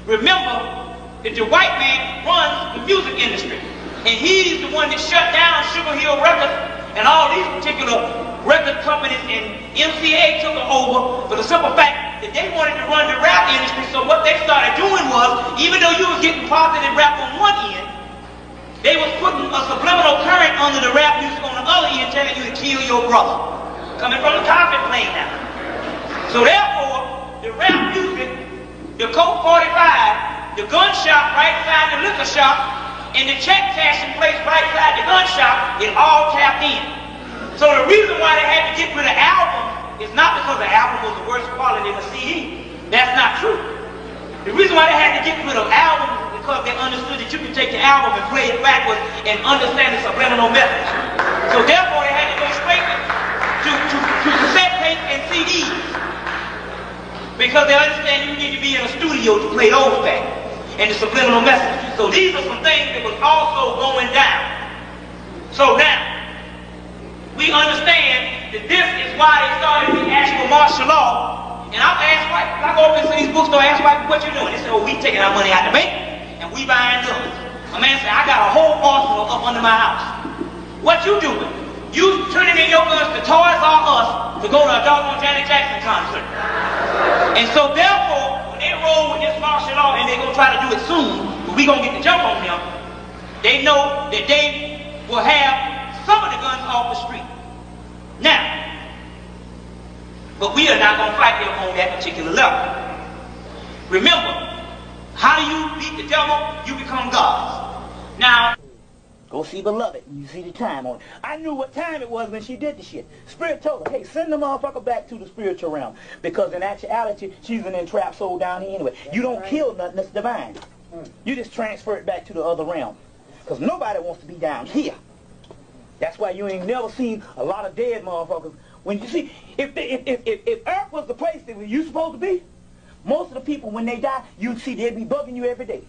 Speaker 1: Remember that the white man runs the music industry, and he's the one that shut down Sugar Hill Records and all these particular record companies, and MCA took it over for the simple fact that they wanted to run the rap industry. So what they started doing was, even though you was getting positive rap on one end, they was putting a subliminal current under the rap music on the other end, telling you to kill your brother. Coming from the carpet plane now. So therefore, the rap music, the Colt 45, the gun shop right side the liquor shop, and the check cashing place right side the gun shop is all tapped in. So the reason why they had to get rid of albums is not because the album was the worst quality than a CD. That's not true. The reason why they had to get rid of albums is because they understood that you can take the album and play it backwards and understand the subliminal message. So therefore they had to go straight to cassette tape and CDs. Because they understand you need to be in a studio to play those back and the subliminal message. So these are some things that was also going down. So now, we understand that this is why they started the actual martial law. And I'll ask white people, I go up into these bookstores, ask white people, what you doing? They say, oh, we taking our money out the bank and we buying guns. A man said, I got a whole arsenal up under my house. What you doing? You turning in your guns to Toys R Us to go to a doggone Janet Jackson concert. And so therefore, when they roll with this martial law and they gonna try to do it soon, but we gonna get the jump on them, they know that they will have some of the guns off the street. Now, but we are not gonna fight them on that particular level. Remember, how do you beat the devil? You become gods. Now,
Speaker 2: go see Beloved. You see the time on it. I knew what time it was when she did the shit. Spirit told her, hey, send the motherfucker back to the spiritual realm. Because in actuality, she's an entrapped soul down here anyway. You don't kill nothing that's divine. You just transfer it back to the other realm. Because nobody wants to be down here. That's why you ain't never seen a lot of dead motherfuckers. When you see, if Earth was the place that you supposed to be, most of the people when they die, you'd see they'd be bugging you every day.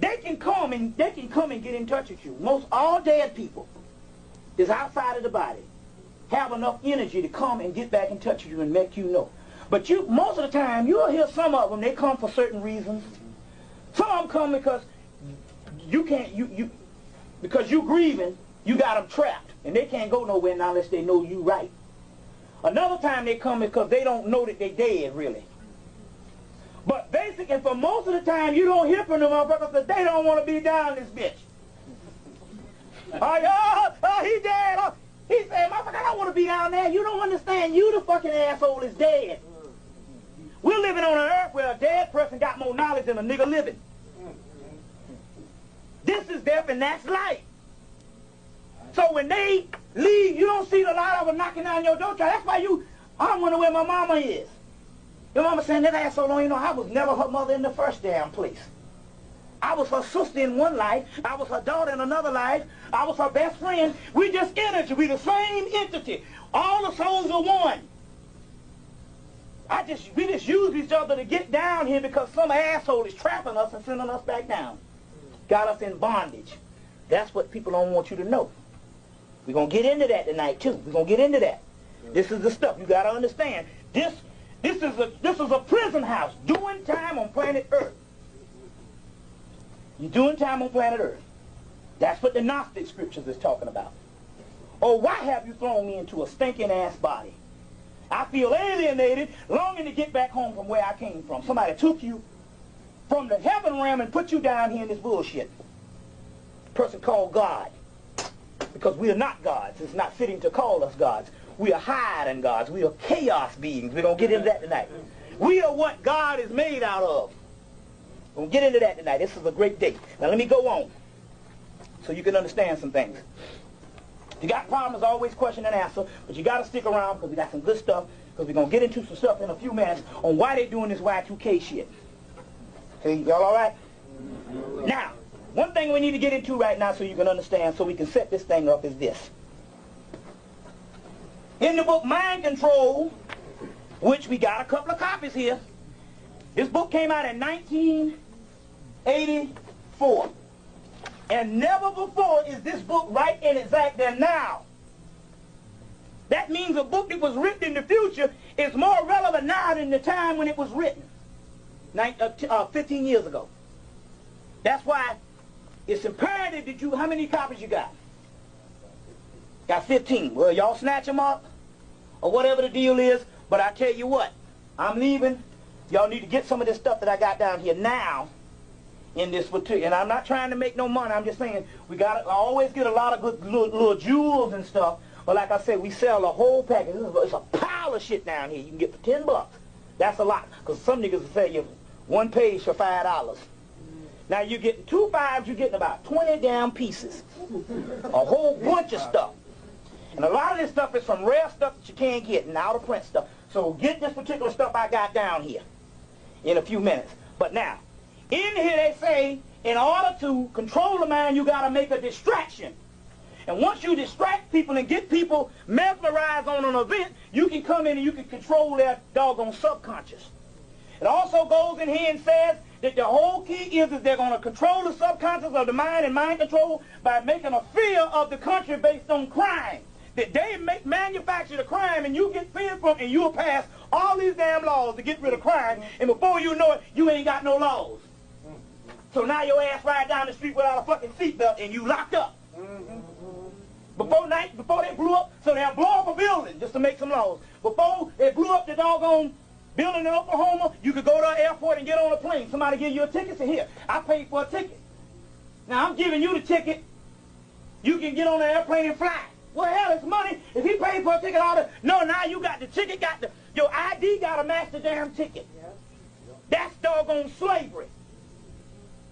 Speaker 2: They can come and get in touch with you. Most all dead people is outside of the body. Have enough energy to come and get back in touch with you and make you know. But you, most of the time, you'll hear some of them. They come for certain reasons. Some of them come because you can't. Because you grieving. You got them trapped, and they can't go nowhere now unless they know you right. Another time they come because they don't know that they dead really. But basically, for most of the time, you don't hear from them motherfuckers because they don't want to be down this bitch. He dead. He said, motherfucker, I don't want to be down there. You don't understand. You, the fucking asshole, is dead. We're living on an earth where a dead person got more knowledge than a nigga living. This is death and that's life. So when they leave, you don't see a lot of them knocking on your door. That's why I don't wonder where my mama is. Your mama saying that asshole don't even know I was never her mother in the first damn place. I was her sister in one life. I was her daughter in another life. I was her best friend. We just energy. We the same entity. All the souls are one. We just use each other to get down here because some asshole is trapping us and sending us back down. Got us in bondage. That's what people don't want you to know. We're going to get into that tonight, too. We're going to get into that. This is the stuff. You got to understand. This is a prison house doing time on planet Earth. You're doing time on planet Earth. That's what the Gnostic scriptures is talking about. Oh, why have you thrown me into a stinking ass body? I feel alienated, longing to get back home from where I came from. Somebody took you. from the heaven realm and put you down here in this bullshit. Person called God. Because we are not gods. It's not fitting to call us gods. We are hiding gods. We are chaos beings. We're going to get into that tonight. We are what God is made out of. We're going to get into that tonight. This is a great day. Now let me go on so you can understand some things. If you got problems, always question and answer, but you got to stick around because we got some good stuff, because we're going to get into some stuff in a few minutes on why they're doing this Y2K shit. Okay, y'all all right? Now, one thing we need to get into right now so you can understand, so we can set this thing up, is this. In the book Mind Control, which we got a couple of copies here, this book came out in 1984. And never before is this book right and exact than now. That means a book that was written in the future is more relevant now than the time when it was written, 15 years ago. That's why it's imperative that you, how many copies you got? Got 15. Well, y'all snatch them up or whatever the deal is, but I tell you what, I'm leaving. Y'all need to get some of this stuff that I got down here now in this particular, and I'm not trying to make no money, I'm just saying we got to always get a lot of good little jewels and stuff, but like I said, we sell a whole package. It's a pile of shit down here you can get for $10. That's a lot, because some niggas will sell you one page for $5. Now you get 2 5s, you're getting about 20 damn pieces. A whole bunch of stuff. And a lot of this stuff is from rare stuff that you can't get and out of print stuff. So get this particular stuff I got down here in a few minutes. But now, in here they say, in order to control the mind, you got to make a distraction. And once you distract people and get people mesmerized on an event, you can come in and you can control their doggone subconscious. It also goes in here and says that the whole key is they're going to control the subconscious of the mind and mind control by making a fear of the country based on crime. That they manufacture the crime and you get feared from, and you'll pass all these damn laws to get rid of crime, and before you know it, you ain't got no laws. So now your ass ride down the street without a fucking seatbelt and you locked up. Before they blew up, so they'll blow up a building just to make some laws. Before they blew up the doggone building in Oklahoma, you could go to an airport and get on a plane. Somebody give you a ticket, say, here, I paid for a ticket. Now I'm giving you the ticket. You can get on the airplane and fly. Well, hell, it's money. If he paid for a ticket, no, now you got the ticket, your ID got to match the damn ticket. That's doggone slavery.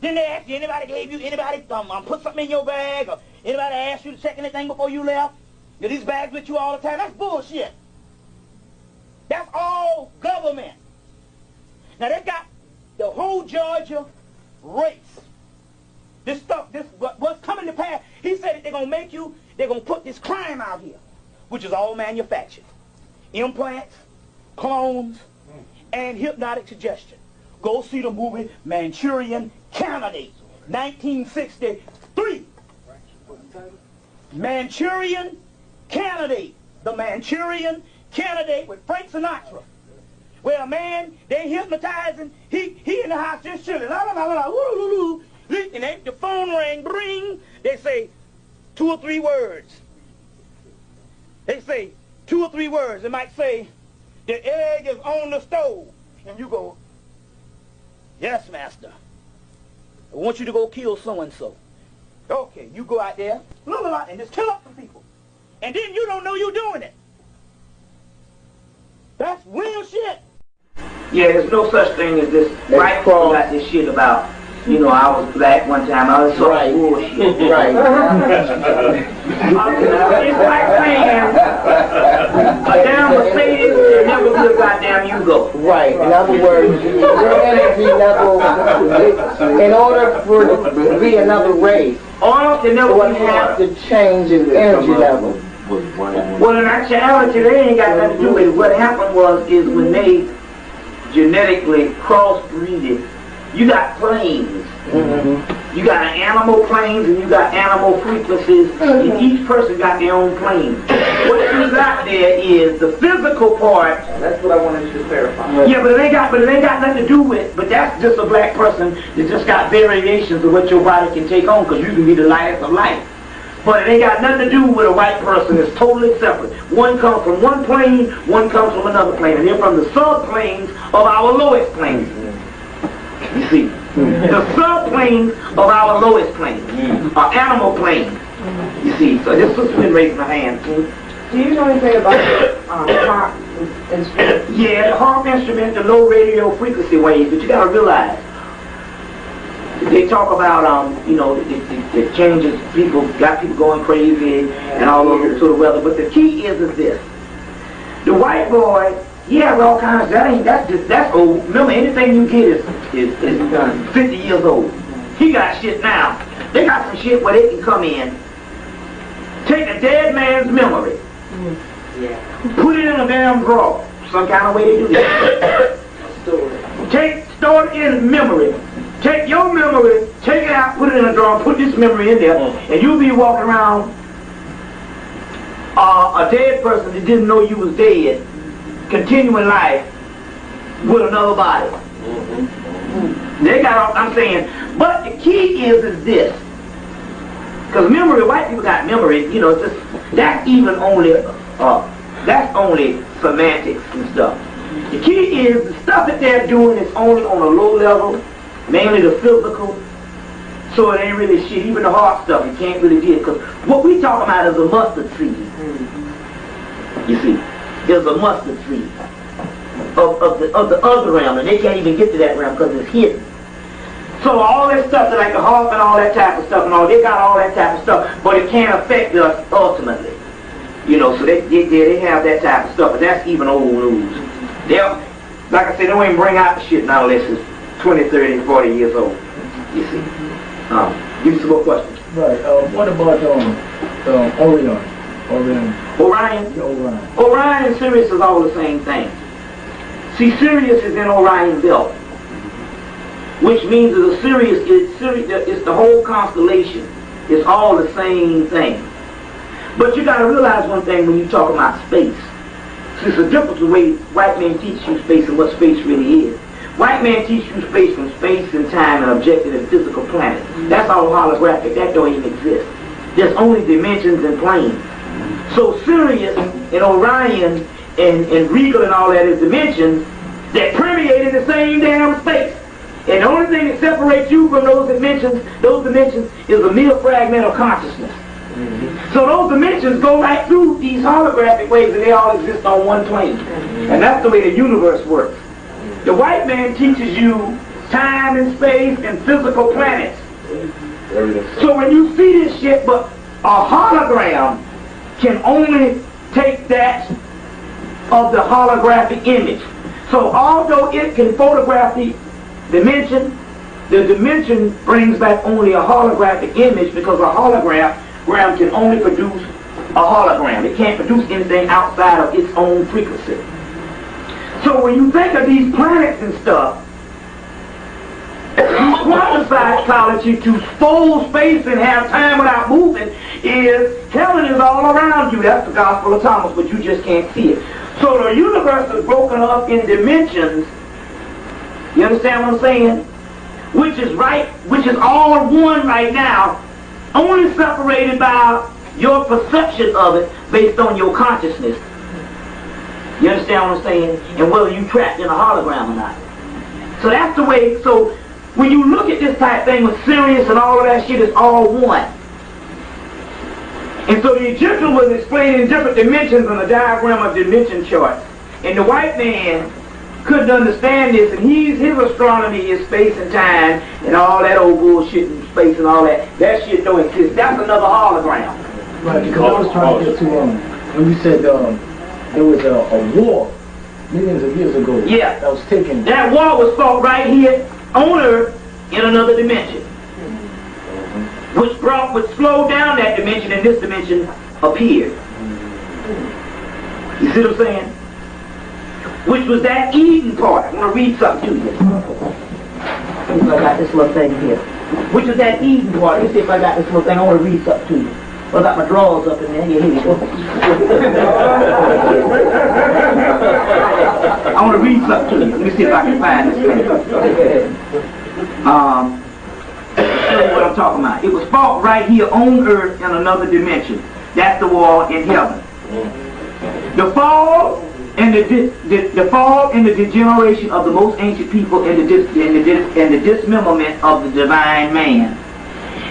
Speaker 2: Then they ask you, anybody put something in your bag, or anybody ask you to check anything before you left? Are these bags with you all the time? That's bullshit. That's all government. Now they got the whole Georgia race. This stuff, what's coming to pass, he said that they're going to put this crime out here, which is all manufactured. Implants, clones, and hypnotic suggestion. Go see the movie Manchurian Candidate, 1963. Manchurian Candidate, the Manchurian Candidate with Frank Sinatra. Where a man, they hypnotizing, he in the house just chilling, and the phone rang, bring, they say 2 or 3 words. They say 2 or 3 words. They might say, the egg is on the stove. And you go, yes, master. I want you to go kill so-and-so. Okay, you go out there, and just kill up some people. And then you don't know you're doing it. That's real shit. Yeah, there's no such thing as this. White people got this shit about, I was black one time. I was so bullshit. Right. It's like saying, a damn Mercedes can never be a goddamn Yugo. Right. In other words, your energy level, in order for it to be another race, you have to change its energy level. Well, in actuality, they ain't got nothing to do with it. What happened is when they genetically crossbreeded, you got planes. You got animal planes and you got animal frequencies, and each person got their own plane. What you got there is the physical part. That's what I wanted you to clarify. Yeah, but it ain't got nothing to do with. But that's just a black person that just got variations of what your body can take on, because you can be the lightest of light. But it ain't got nothing to do with a white person. It's totally separate. One comes from one plane, one comes from another plane, and they're from the subplanes of our lowest planes. You see. The subplanes of our lowest plane, our animal plane. You see, so this sister's been raising her hand.
Speaker 5: Do you know anything about harp instruments?
Speaker 2: Yeah, the harp instrument, the low radio frequency waves, but you gotta realize, they talk about, you know, it changes people, got people going crazy and all over sort of weather, but the key is this. The white boy, he has all kinds of, that's old. Remember, anything you get is 50 years old. He got shit now. They got some shit where they can come in, take a dead man's memory, put it in a damn drawer. Some kind of way they do that. Store it in memory. Take your memory, take it out, put it in a drawer, put this memory in there, and you'll be walking around a dead person that didn't know you was dead, continuing life with another body. They got all, I'm saying, but the key is this. Because memory, white people got memory, you know, just, that's even only, that's only semantics and stuff. The key is the stuff that they're doing is only on a low level, mainly the physical, so it ain't really shit. Even the hard stuff, you can't really get it, because what we talking about is a mustard seed. You see, there's a mustard seed of the other realm, and they can't even get to that realm because it's hidden. So all that stuff, like the harp and all that type of stuff and all, they got all that type of stuff, but it can't affect us ultimately. You know, so they have that type of stuff, but that's even old news. They'll, like I said, they don't even bring out the shit now unless it's 20, 30, 40 years old. You see. Give me some more questions.
Speaker 4: Right. What about Orion?
Speaker 2: Orion?
Speaker 4: Yeah, Orion.
Speaker 2: Orion and Sirius is all the same thing. See, Sirius is in Orion belt, which means that Sirius is the whole constellation. It's all the same thing. But you got to realize one thing when you talk about space. See, it's a difference the way white men teach you space and what space really is. White man teach you space from space and time and objective and physical planets. That's all holographic. That don't even exist. There's only dimensions and planes. So Sirius and Orion and Regal and all that is dimensions that permeate in the same damn space. And the only thing that separates you from those dimensions is a mere fragment of consciousness. So those dimensions go right through these holographic waves and they all exist on one plane. And that's the way the universe works. The white man teaches you time and space and physical planets. So when you see this shit, but a hologram can only take that of the holographic image. So although it can photograph the dimension brings back only a holographic image because a hologram can only produce a hologram. It can't produce anything outside of its own frequency. So when you think of these planets and stuff, quantum psychology to fold space and have time without moving is heaven is all around you. That's the Gospel of Thomas, but you just can't see it. So the universe is broken up in dimensions. You understand what I'm saying? Which is all one right now, only separated by your perception of it based on your consciousness. You understand what I'm saying? And whether you trapped in a hologram or not. So that's the way, so when you look at this type thing with Sirius and all of that shit, it's all one. And so the Egyptian was explaining different dimensions on a diagram of dimension charts. And the white man couldn't understand this, and his astronomy is space and time and all that old bullshit and space and all that. That shit don't exist. That's another hologram.
Speaker 4: Right, because I was trying to get to, when you said there was a war millions of years ago.
Speaker 2: Yeah.
Speaker 4: That was taken.
Speaker 2: That war was fought right here on Earth in another dimension. Which slowed down that dimension, and this dimension appeared. You see what I'm saying? Which was that Eden part. I'm going to read something to you. Let me see if I got this little thing here. Which is that Eden part. Let me see if I got this little thing. I want to read something to you. Well, I got my drawers up in there. Here you go. I want to read something to you. Let me see if I can find this thing. Show you what I'm talking about. It was fought right here on Earth in another dimension. That's the war in heaven. The fall and the fall and the degeneration of the most ancient people and the dismemberment of the divine man.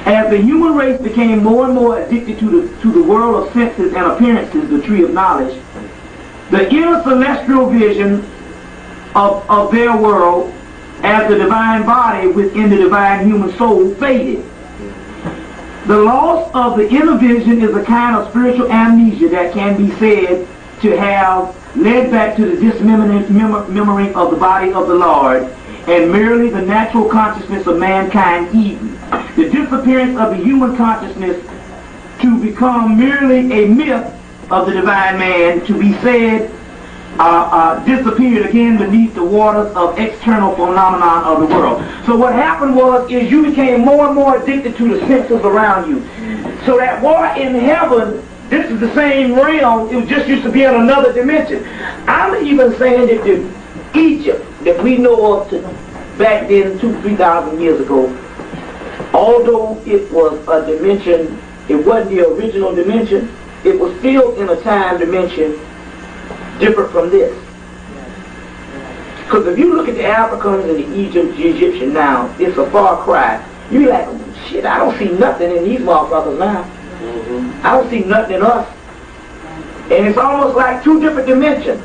Speaker 2: As the human race became more and more addicted to the world of senses and appearances, the tree of knowledge, the inner celestial vision of their world as the divine body within the divine human soul faded. The loss of the inner vision is a kind of spiritual amnesia that can be said to have led back to the dismembering of the body of the Lord and merely the natural consciousness of mankind Eden. The disappearance of the human consciousness to become merely a myth of the divine man, to be said disappeared again beneath the waters of external phenomenon of the world. So what happened is you became more and more addicted to the senses around you. So that war in heaven, this is the same realm, it just used to be in another dimension. I'm even saying that Egypt, that we know of back then 2,000-3,000 years ago, although it was a dimension, it wasn't the original dimension, it was still in a time dimension different from this. Because if you look at the Africans and the Egyptian now, it's a far cry. You like, shit, I don't see nothing in these motherfuckers now. I don't see nothing in us. And it's almost like two different dimensions.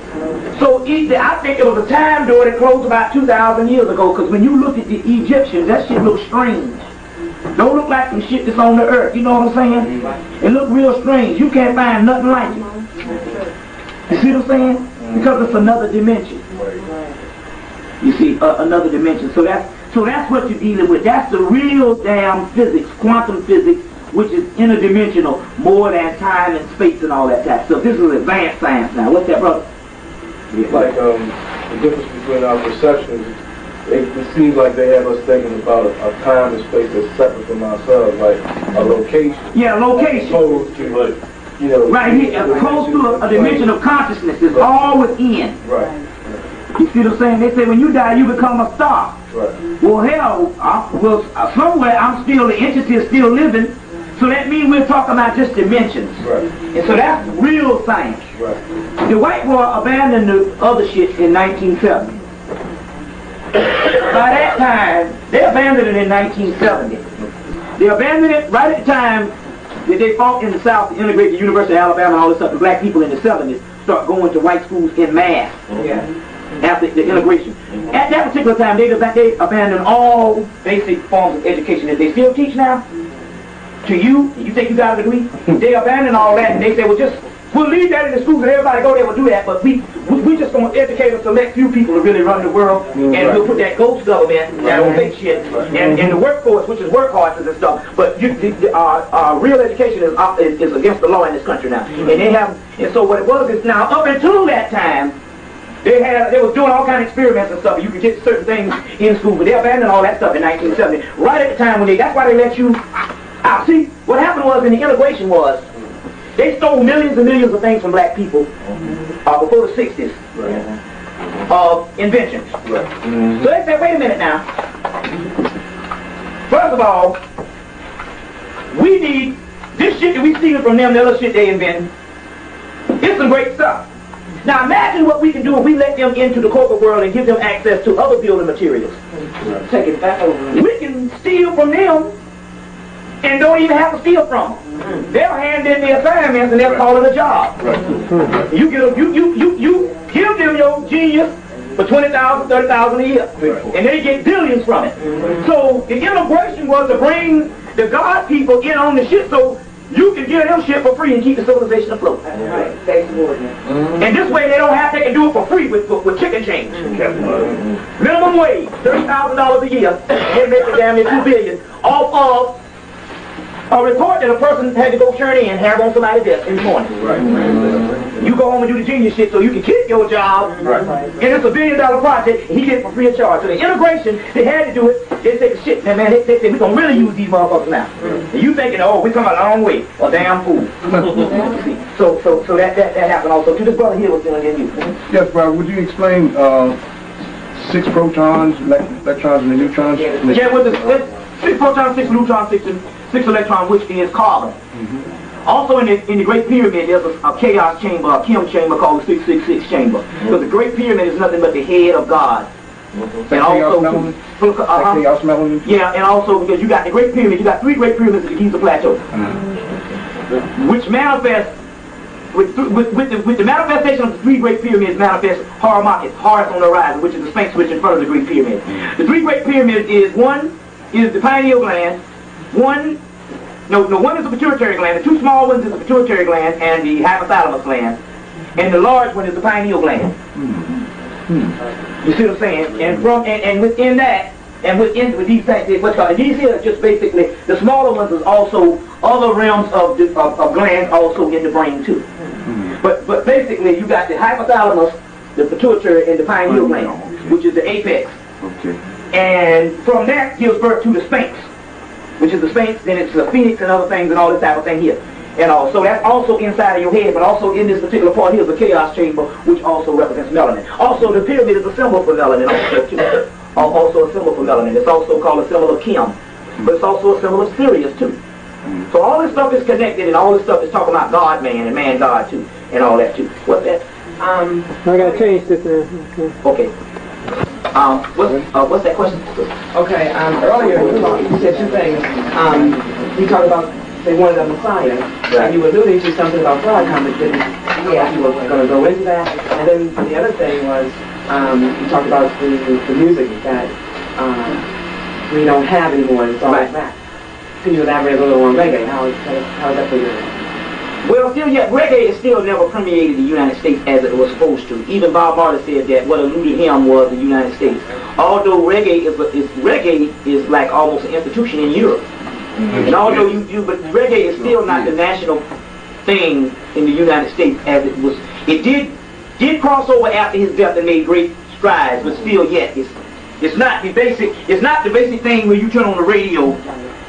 Speaker 2: So I think it was a time during it closed about 2,000 years ago, because when you look at the Egyptians, that shit looks strange. Don't look like some shit that's on the earth, you know what I'm saying? It look real strange. You can't find nothing like it. You see what I'm saying? Because it's another dimension. You see, another dimension. So that's what you're dealing with. That's the real damn physics, quantum physics, which is interdimensional, more than time and space and all that type. So this is advanced science now. What's that, brother?
Speaker 6: It's like the difference between our perceptions. It seems like they have us thinking about a time and space that's separate from ourselves, like a location.
Speaker 2: Yeah, location.
Speaker 6: Opposed to, you know,
Speaker 2: right here, close to a dimension of consciousness. It's all within.
Speaker 6: Right.
Speaker 2: You see what I'm saying? They say when you die, you become a star.
Speaker 6: Right.
Speaker 2: Well, hell, somewhere I'm still, the entity is still living. So that means we're talking about just dimensions.
Speaker 6: Right.
Speaker 2: And so that's real science.
Speaker 6: Right.
Speaker 2: The white boy abandoned the other shit in 1970. By that time, they abandoned it in 1970. They abandoned it right at the time that they fought in the South to integrate the University of Alabama and all this stuff. The black people in the 70s start going to white schools in mass.
Speaker 5: Yeah.
Speaker 2: After the integration. At that particular time, they abandoned all basic forms of education that they still teach now. To you think you got a degree? They abandoned all that and they say, well, we'll leave that in the schools and everybody go there will do that, but we just going to educate a select few people to really run the world, and we'll put that ghost government, that old fake shit, and the workforce, which is workhorses and stuff. But real education is against the law in this country now. And so what it was is now, up until that time, they was doing all kind of experiments and stuff. You could get certain things in school, but they abandoned all that stuff in 1970. Right at the time when that's why they let you out. See, what happened was in the integration was, they stole millions and millions of things from black people before the 60s of inventions. So they said, wait a minute now. First of all, we need this shit that we steal from them, the other shit they invent. It's some great stuff. Now imagine what we can do if we let them into the corporate world and give them access to other building materials. Take it back over. We can steal from them and don't even have to steal from them. They'll hand in the assignments and they'll call it a job. You give them your genius for $20,000, $30,000 a year, and they get billions from it. So the integration was to bring the God people in on the shit, so you can give them shit for free and keep the civilization afloat. And this way they can do it for free with chicken change. Minimum wage, $30,000 a year, they make it damn near $2 billion off of a report that a person had to go turn in and have on somebody's desk in the morning. You go home and do the genius shit so you can keep your job, and it's $1 billion project, and he did it for free of charge. So the integration, they had to do it. They say, shit, man, they say, we're going to really use these motherfuckers now. And you thinking, oh, we come a long way, a damn fool. So that happened also. To this brother here was doing it in you.
Speaker 6: Yes, brother, would you explain 6 protons, electrons, and the neutrons?
Speaker 2: Yeah, with the 6 protons, 6 neutrons, 6 sixth electron, which is carbon. Also in the Great Pyramid, there's a chaos chamber, a chem chamber called the 666 chamber. Because the Great Pyramid is nothing but the head of God. And also, yeah, and also because you got the Great Pyramid, you got 3 Great Pyramids at the Giza Plateau, which manifest with the manifestation of the 3 Great Pyramids manifest Horus on the horizon, which is the Sphinx, which in front of the Great Pyramid. The 3 Great Pyramids is one is the pineal gland, one is the pituitary gland. The 2 small ones is the pituitary gland and the hypothalamus gland, and the large one is the pineal gland. You see what I'm saying? And within that, and with these things, what's called, these here are just basically, the smaller ones is also other realms of glands also in the brain too. But basically you got the hypothalamus, the pituitary, and the pineal gland, which is the apex. And from that gives birth to the Sphinx, which is the Sphinx, then it's the Phoenix and other things and all this type of thing here. And so that's also inside of your head, but also in this particular part here is the chaos chamber, which also represents melanin. Also, the pyramid is a symbol for melanin also too. Also a symbol for melanin. It's also called a symbol of Kim, but it's also a symbol of Sirius too. So all this stuff is connected, and all this stuff is talking about God, man, and man, God too, and all that too. What's that?
Speaker 7: I gotta change this now.
Speaker 2: Okay. What's that question?
Speaker 5: Okay, earlier you said 2 things. You talked about they wanted a Messiah, and you alluded to something about God coming, didn't you? Yeah, you were going to go into that. And then the other thing was, you talked about the music that we don't have anymore, it's all back. Can you elaborate a little on reggae? How is that for you?
Speaker 2: Well, still yet, reggae is still never permeated the United States as it was supposed to. Even Bob Marley said that what eluded him was the United States. Although reggae is like almost an institution in Europe. And although but reggae is still not the national thing in the United States as it was. It did cross over after his death and made great strides, but still yet it's not the basic thing where you turn on the radio.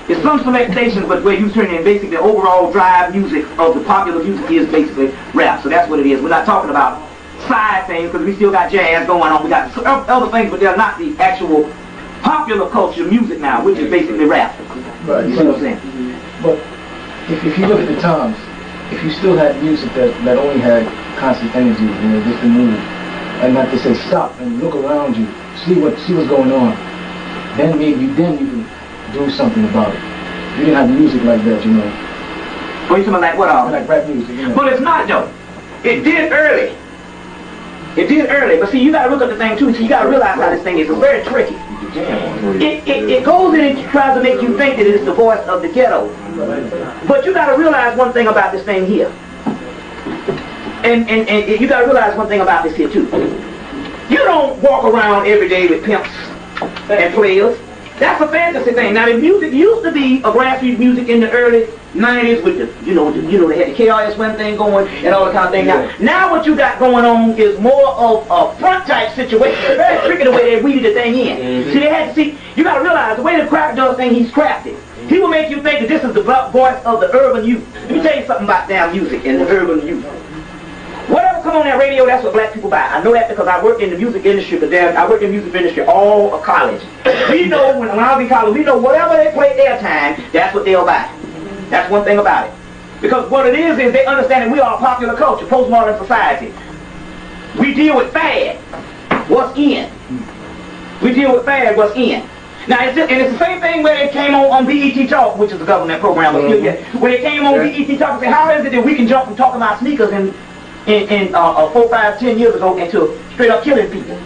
Speaker 2: It's some select stations, but where you turn in basically the overall drive music of the popular music is basically rap. So that's what it is. We're not talking about side things because we still got jazz going on. We got other things, but they're not the actual popular culture music now, which is basically rap.
Speaker 4: Right.
Speaker 2: You see what I'm saying?
Speaker 4: But if you look at the times, if you still had music that only had constant energy, just to move, and not to say stop and look around you, see what's going on, then maybe you can do something about it. You didn't have music like that,
Speaker 2: What you talking like what?
Speaker 4: Like rap music,
Speaker 2: But it's not though. It did early. But see, you gotta look at the thing too. So you gotta realize how this thing is. It's very tricky. It goes in and tries to make you think that it's the voice of the ghetto. But you gotta realize one thing about this thing here. And you gotta realize one thing about this here too. You don't walk around every day with pimps and players. That's a fantasy thing. Now, the music used to be a grassroots music in the early 90s with they had the KRS-One thing going and all that kind of thing. Now what you got going on is more of a front type situation. It's very tricky the way they weeded the thing in. See, you got to realize the way the crap does thing, he's crafted. He will make you think that this is the voice of the urban youth. Let me tell you something about damn music and the urban youth. Whatever come on that radio, that's what black people buy. I know that because I worked in the music industry, I worked in the music industry all of college. We know, when I was in college, we know whatever they play their time, that's what they'll buy. That's one thing about it. Because what it is they understand that we are a popular culture, postmodern society. We deal with fad, what's in. We deal with fad, what's in. Now, it's the same thing where it came on BET Talk, which is a government program. When it came on BET Talk and said, how is it that we can jump from talking about sneakers in 4, 5, 10 years ago into straight up killing people?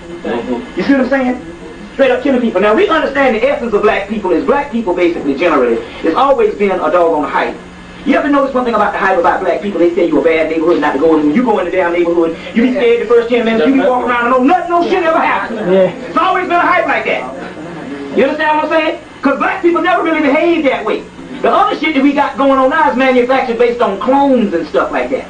Speaker 2: You see what I'm saying? Straight up killing people. Now we understand the essence of black people is black people basically generally. It's always been a doggone hype. You ever notice one thing about the hype about black people? They say you're a bad neighborhood not to go in. When you go in the damn neighborhood, you be scared the first 10 minutes, you be walking around and no shit ever happened. It's always been a hype like that. You understand what I'm saying? Because black people never really behave that way. The other shit that we got going on now is manufactured based on clones and stuff like that.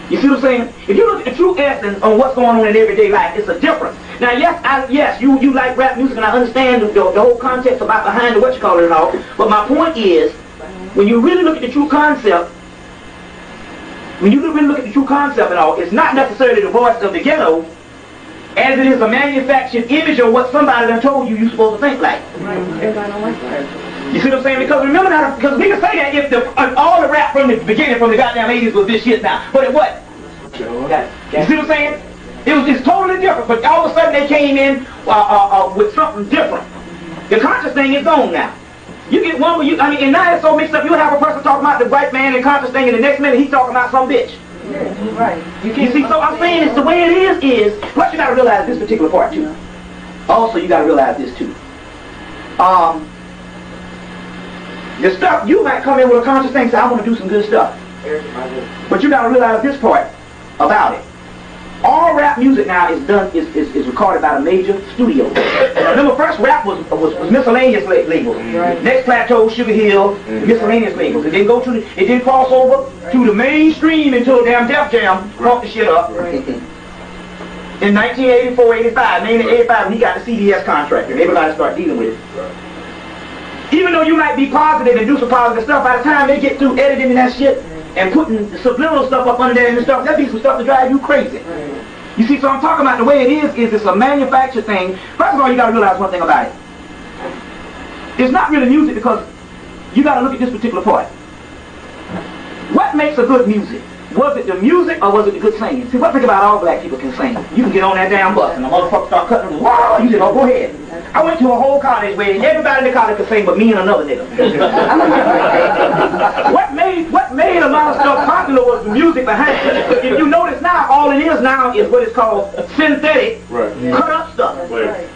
Speaker 2: You see what I'm saying? If you look at the true essence on what's going on in everyday life, it's a difference. Now, yes, you like rap music, and I understand the whole context about behind the whatchamacallit and all. But my point is, when you really look at the true concept, and all, it's not necessarily the voice of the ghetto, as it is a manufactured image of what somebody done told you you're supposed to think like.
Speaker 5: Everybody don't like that.
Speaker 1: You see what I'm saying? Because remember now, because we can say that if all the rap from the beginning, from the goddamn 80s was this shit now. But it what? You see what I'm saying? It's totally different. But all of a sudden they came in with something different. The conscious thing is gone now. You get one where and now it's so mixed up. You have a person talking about the white man and conscious thing, and the next minute he's talking about some bitch.
Speaker 5: Yeah, right.
Speaker 1: You see, so I'm saying it's the way it is. Plus you got to realize this particular part too. Also, you got to realize this too. The stuff, you might come in with a conscious thing and say, I want to do some good stuff. But you got to realize this part about it. All rap music now is recorded by a major studio. Remember, first rap was miscellaneous labels. Right. Next Plateau, Sugar Hill, miscellaneous labels. It didn't cross over to the mainstream until damn Def Jam brought the shit up. Right. In 1984, 85, mainly 85, when he got the CBS contract, and everybody started dealing with it. Right. Even though you might be positive and do some positive stuff, by the time they get through editing that shit and putting the subliminal stuff up under there and stuff, that'd be some stuff to drive you crazy. Right. You see, so I'm talking about the way it is it's a manufactured thing. First of all, you got to realize one thing about it. It's not really music because you got to look at this particular part. What makes a good music? Was it the music or was it the good singing? See, what think about all black people can sing? You can get on that damn bus and the motherfucker start cutting them. Wow, you said, oh, go ahead. I went to a whole college where everybody in the college could sing but me and another nigga. What made a lot of stuff popular was the music behind it. But if you notice now, all it is now is what is called synthetic, cut up stuff. Right.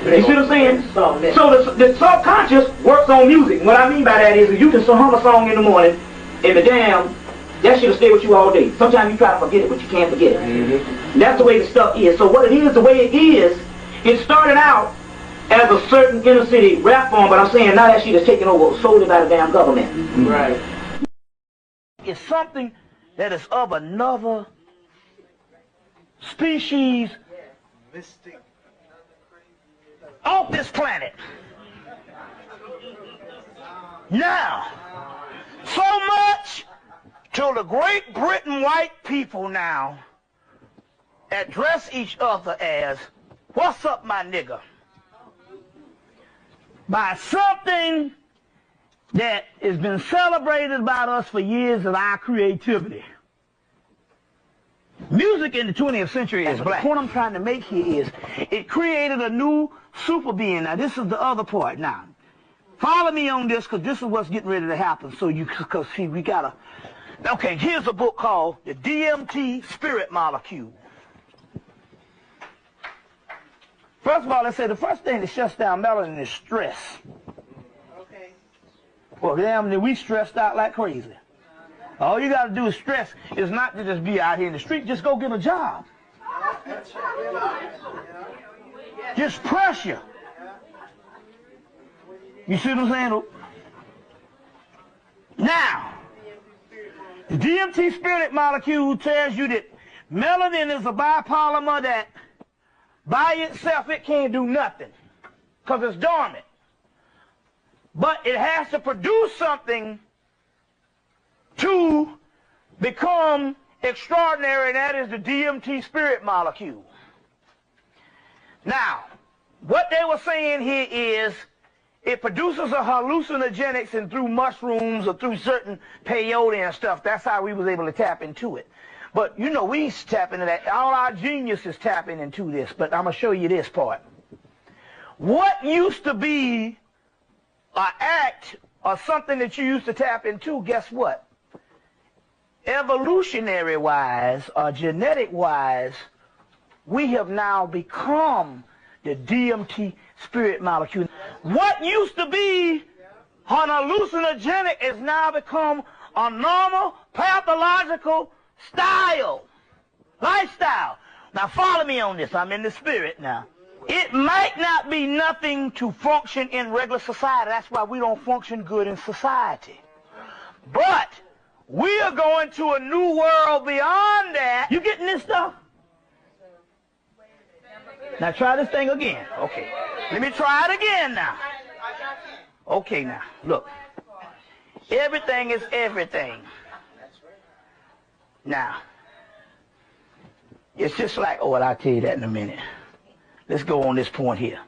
Speaker 1: You see what I'm saying? So the subconscious works on music. What I mean by that is you can hum a song in the morning and the damn that shit'll stay with you all day. Sometimes you try to forget it, but you can't forget it. Mm-hmm. That's the way the stuff is. So what it is, the way it is, it started out as a certain inner city rap form, but I'm saying now that shit is taken over solely by the damn government. Mm-hmm. Right. It's something that is of another species off this planet. Now, so much till the Great Britain white people now address each other as, what's up, my nigga? By something that has been celebrated about us for years of our creativity. Music in the 20th century is black. The point I'm trying to make here is, it created a new super being. Now, this is the other part now. Follow me on this, because this is what's getting ready to happen. So because see, we gotta. Okay, here's a book called The DMT Spirit Molecule. First of all, let's say the first thing that shuts down melanin is stress. Okay. Well, damn, we stressed out like crazy. All you gotta do is stress. Is not to just be out here in the street. Just go get a job. Just pressure. You see what I'm saying? Now, the DMT spirit molecule tells you that melanin is a biopolymer that by itself it can't do nothing because it's dormant. But it has to produce something to become extraordinary, and that is the DMT spirit molecule. Now, what they were saying here is it produces a hallucinogenics, and through mushrooms or through certain peyote and stuff, that's how we was able to tap into it. But, you know, we tap into that. All our geniuses tapping into this, but I'm going to show you this part. What used to be an act or something that you used to tap into, guess what? Evolutionary-wise or genetic-wise, we have now become the DMT spirit molecule. What used to be an hallucinogenic has now become a normal pathological lifestyle. Now follow me on this. I'm in the spirit now. It might not be nothing to function in regular society. That's why we don't function good in society. But we are going to a new world beyond that. You getting this stuff? Now try this thing again. Okay. Let me try it again now. Okay now. Look. Everything is everything. Now. It's just like, oh, well, I'll tell you that in a minute. Let's go on this point here.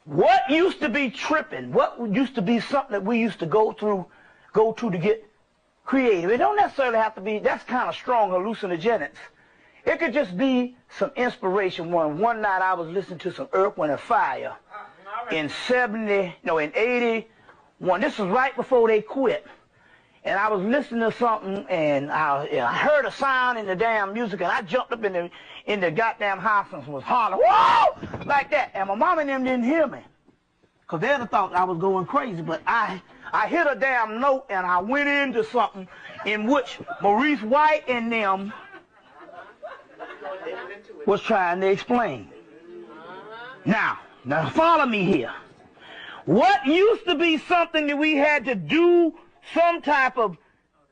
Speaker 2: what used to be tripping, what used to be something that we used to go to to get creative. It don't necessarily have to be, that's kind of strong hallucinogenics. It could just be some inspiration. One night I was listening to some Earth, Wind & Fire in 81. This was right before they quit. And I was listening to something, and I heard a sound in the damn music, and I jumped up in the goddamn house and was hollering, whoa, like that. And my mom and them didn't hear me, because they'd have thought I was going crazy. But I hit a damn note, and I went into something in which Maurice White and them was trying to explain. Now follow me here. What used to be something that we had to do some type of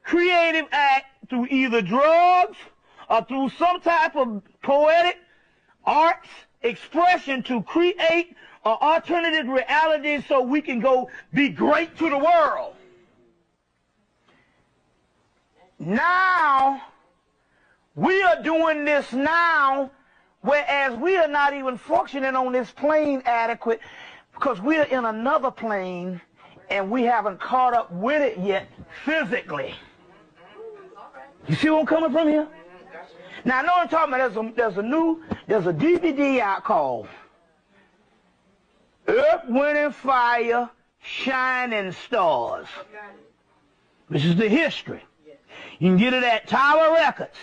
Speaker 2: creative act through either drugs or through some type of poetic arts expression to create an alternative reality so we can go be great to the world. Now, we are doing this now, whereas we are not even functioning on this plane adequate, because we are in another plane and we haven't caught up with it yet physically. You see where I'm coming from here? Now I know I'm talking about there's a DVD out called Earth, Wind & Fire, Shining Stars. This is the history. You can get it at Tower Records.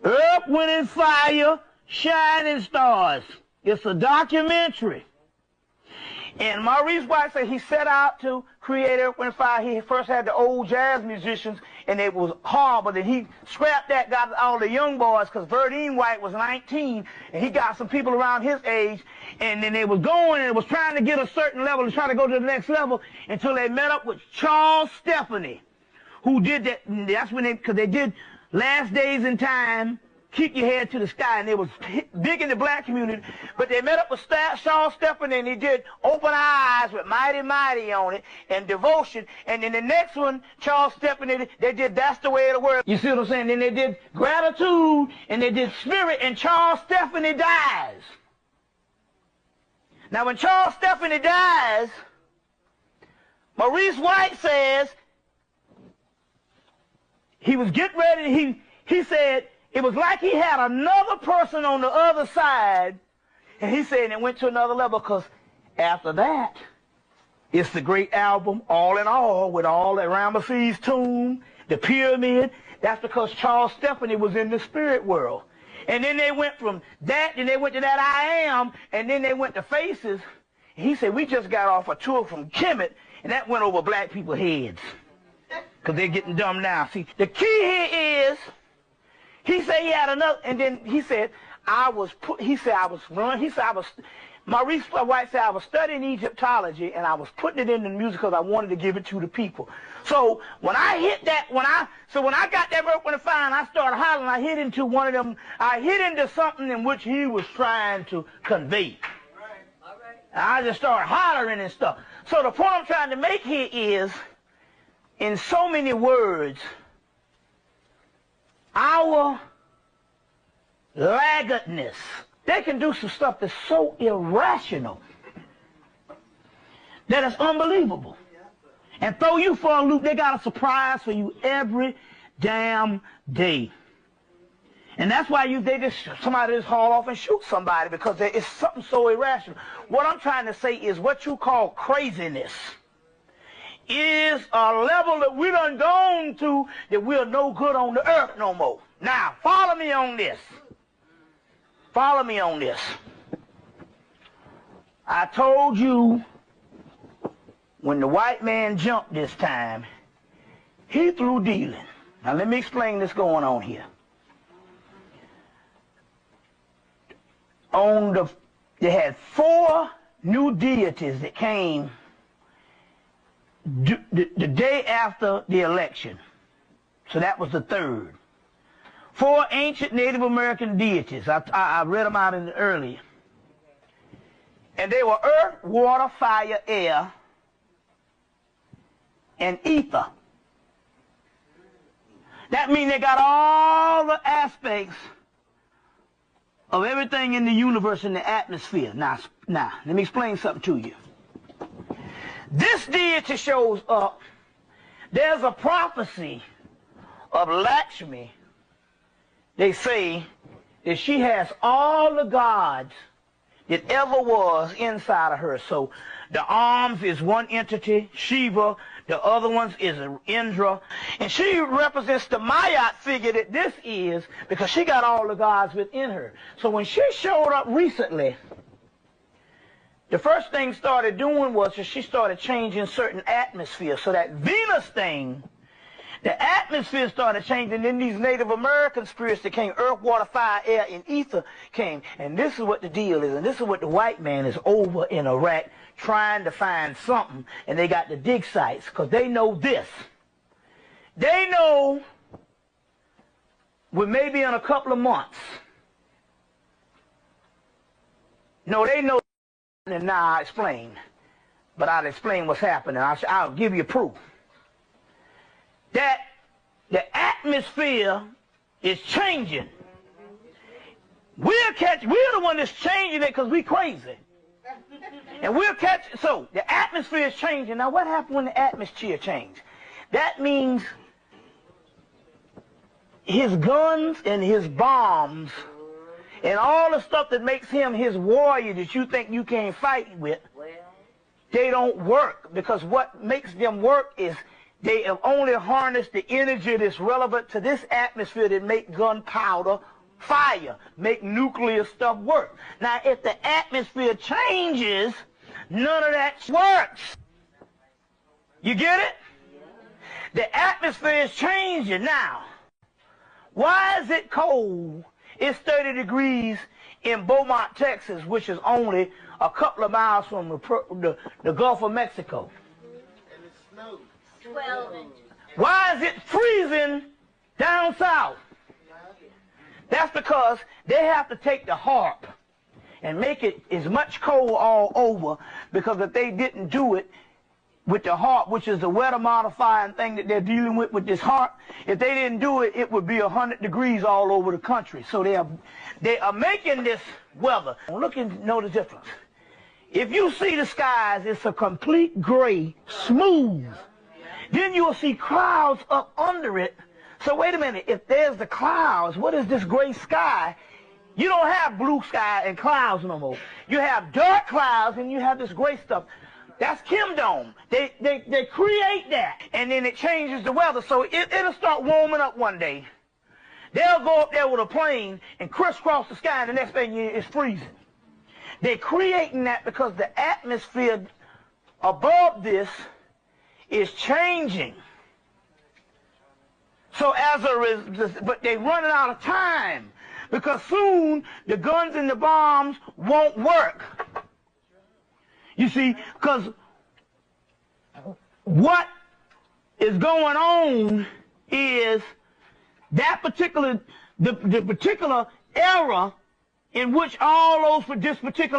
Speaker 2: Earth, Wind & Fire, Shining Stars. It's a documentary. And Maurice White said he set out to create Earth, Wind & Fire. He first had the old jazz musicians, and it was horrible. Then he scrapped that, got all the young boys, because Verdine White was 19, and he got some people around his age, and then they was going and was trying to get a certain level and trying to go to the next level until they met up with Charles Stephanie, who did that. That's when because they did Last Days in Time, Keep Your Head to the Sky, and it was big in the black community. But they met up with Charles Stephanie, and he did Open Eyes with Mighty Mighty on it, and Devotion. And then the next one, Charles Stephanie, they did That's the Way of the World. You see what I'm saying? Then they did Gratitude, and they did Spirit, and Charles Stephanie dies. Now when Charles Stephanie dies, Maurice White says he was getting ready, he said, it was like he had another person on the other side, and he said it went to another level, because after that, it's the great album, All in All, with all that Ramesses tomb, the pyramid. That's because Charles Stephanie was in the spirit world. And then they went from that, and they went to That I Am, and then they went to Faces. And he said, we just got off a tour from Hemmitt, and that went over black people's heads, because they're getting dumb now. See, the key here is, he said he had another, and then he said, Maurice White said I was studying Egyptology, and I was putting it in the music because I wanted to give it to the people. So when I hit that, when I got that Earth, Wind & Fire, and I started hollering, I hit into one of them, I hit into something in which he was trying to convey. All right. I just started hollering and stuff. So the point I'm trying to make here is, in so many words, our laggardness. They can do some stuff that's so irrational that it's unbelievable. And throw you for a loop. They got a surprise for you every damn day. And that's why somebody just haul off and shoot somebody, because it's something so irrational. What I'm trying to say is what you call craziness is a level that we done gone to that we're no good on the earth no more. Now, follow me on this. Follow me on this. I told you when the white man jumped this time, he threw dealing. Now, let me explain this going on here. They had 4 new deities that came the day after the election. So that was the 3rd. 4 ancient Native American deities. I read them out in the earlier. And they were earth, water, fire, air, and ether. That means they got all the aspects of everything in the universe in the atmosphere. Now, let me explain something to you. This deity shows up. There's a prophecy of Lakshmi. They say that she has all the gods that ever was inside of her. So the arms is one entity, Shiva. The other ones is Indra. And she represents the Mayat figure that this is because she got all the gods within her. So when she showed up recently, the first thing started doing was that she started changing certain atmospheres. So that Venus thing, the atmosphere started changing. Then these Native American spirits that came, earth, water, fire, air, and ether came. And this is what the deal is. And this is what the white man is over in Iraq trying to find something. And they got the dig sites because they know this. They know maybe in a couple of months. No, they know. And now I'll explain. But I'll explain what's happening. I'll give you proof. That the atmosphere is changing. We're the one that's changing it because we're crazy. And we'll catch, so the atmosphere is changing. Now what happened when the atmosphere changed? That means his guns and his bombs and all the stuff that makes him his warrior that you think you can't fight with, they don't work, because what makes them work is they have only harnessed the energy that's relevant to this atmosphere that make gunpowder, fire, make nuclear stuff work. Now, if the atmosphere changes, none of that works. You get it? The atmosphere is changing now. Why is it cold? It's 30 degrees in Beaumont, Texas, which is only a couple of miles from the Gulf of Mexico.
Speaker 8: And it snows. 12 inches.
Speaker 2: Why is it freezing down south? That's because they have to take the harp and make it as much cold all over, because if they didn't do it with the harp, which is the weather modifying thing that they're dealing with this harp, if they didn't do it, it would be 100 degrees all over the country. So they are making this weather. Look and know the difference. If you see the skies, it's a complete gray, smooth. Then you'll see clouds up under it. So wait a minute, if there's the clouds, what is this gray sky? You don't have blue sky and clouds no more. You have dark clouds and you have this gray stuff. That's Kim Dome. They create that, and then it changes the weather. So it'll start warming up one day. They'll go up there with a plane and crisscross the sky, and the next thing it's freezing. They're creating that because the atmosphere above this is changing. So but they're running out of time, because soon the guns and the bombs won't work. You see, because what is going on is that particular, the particular era in which all those, for this particular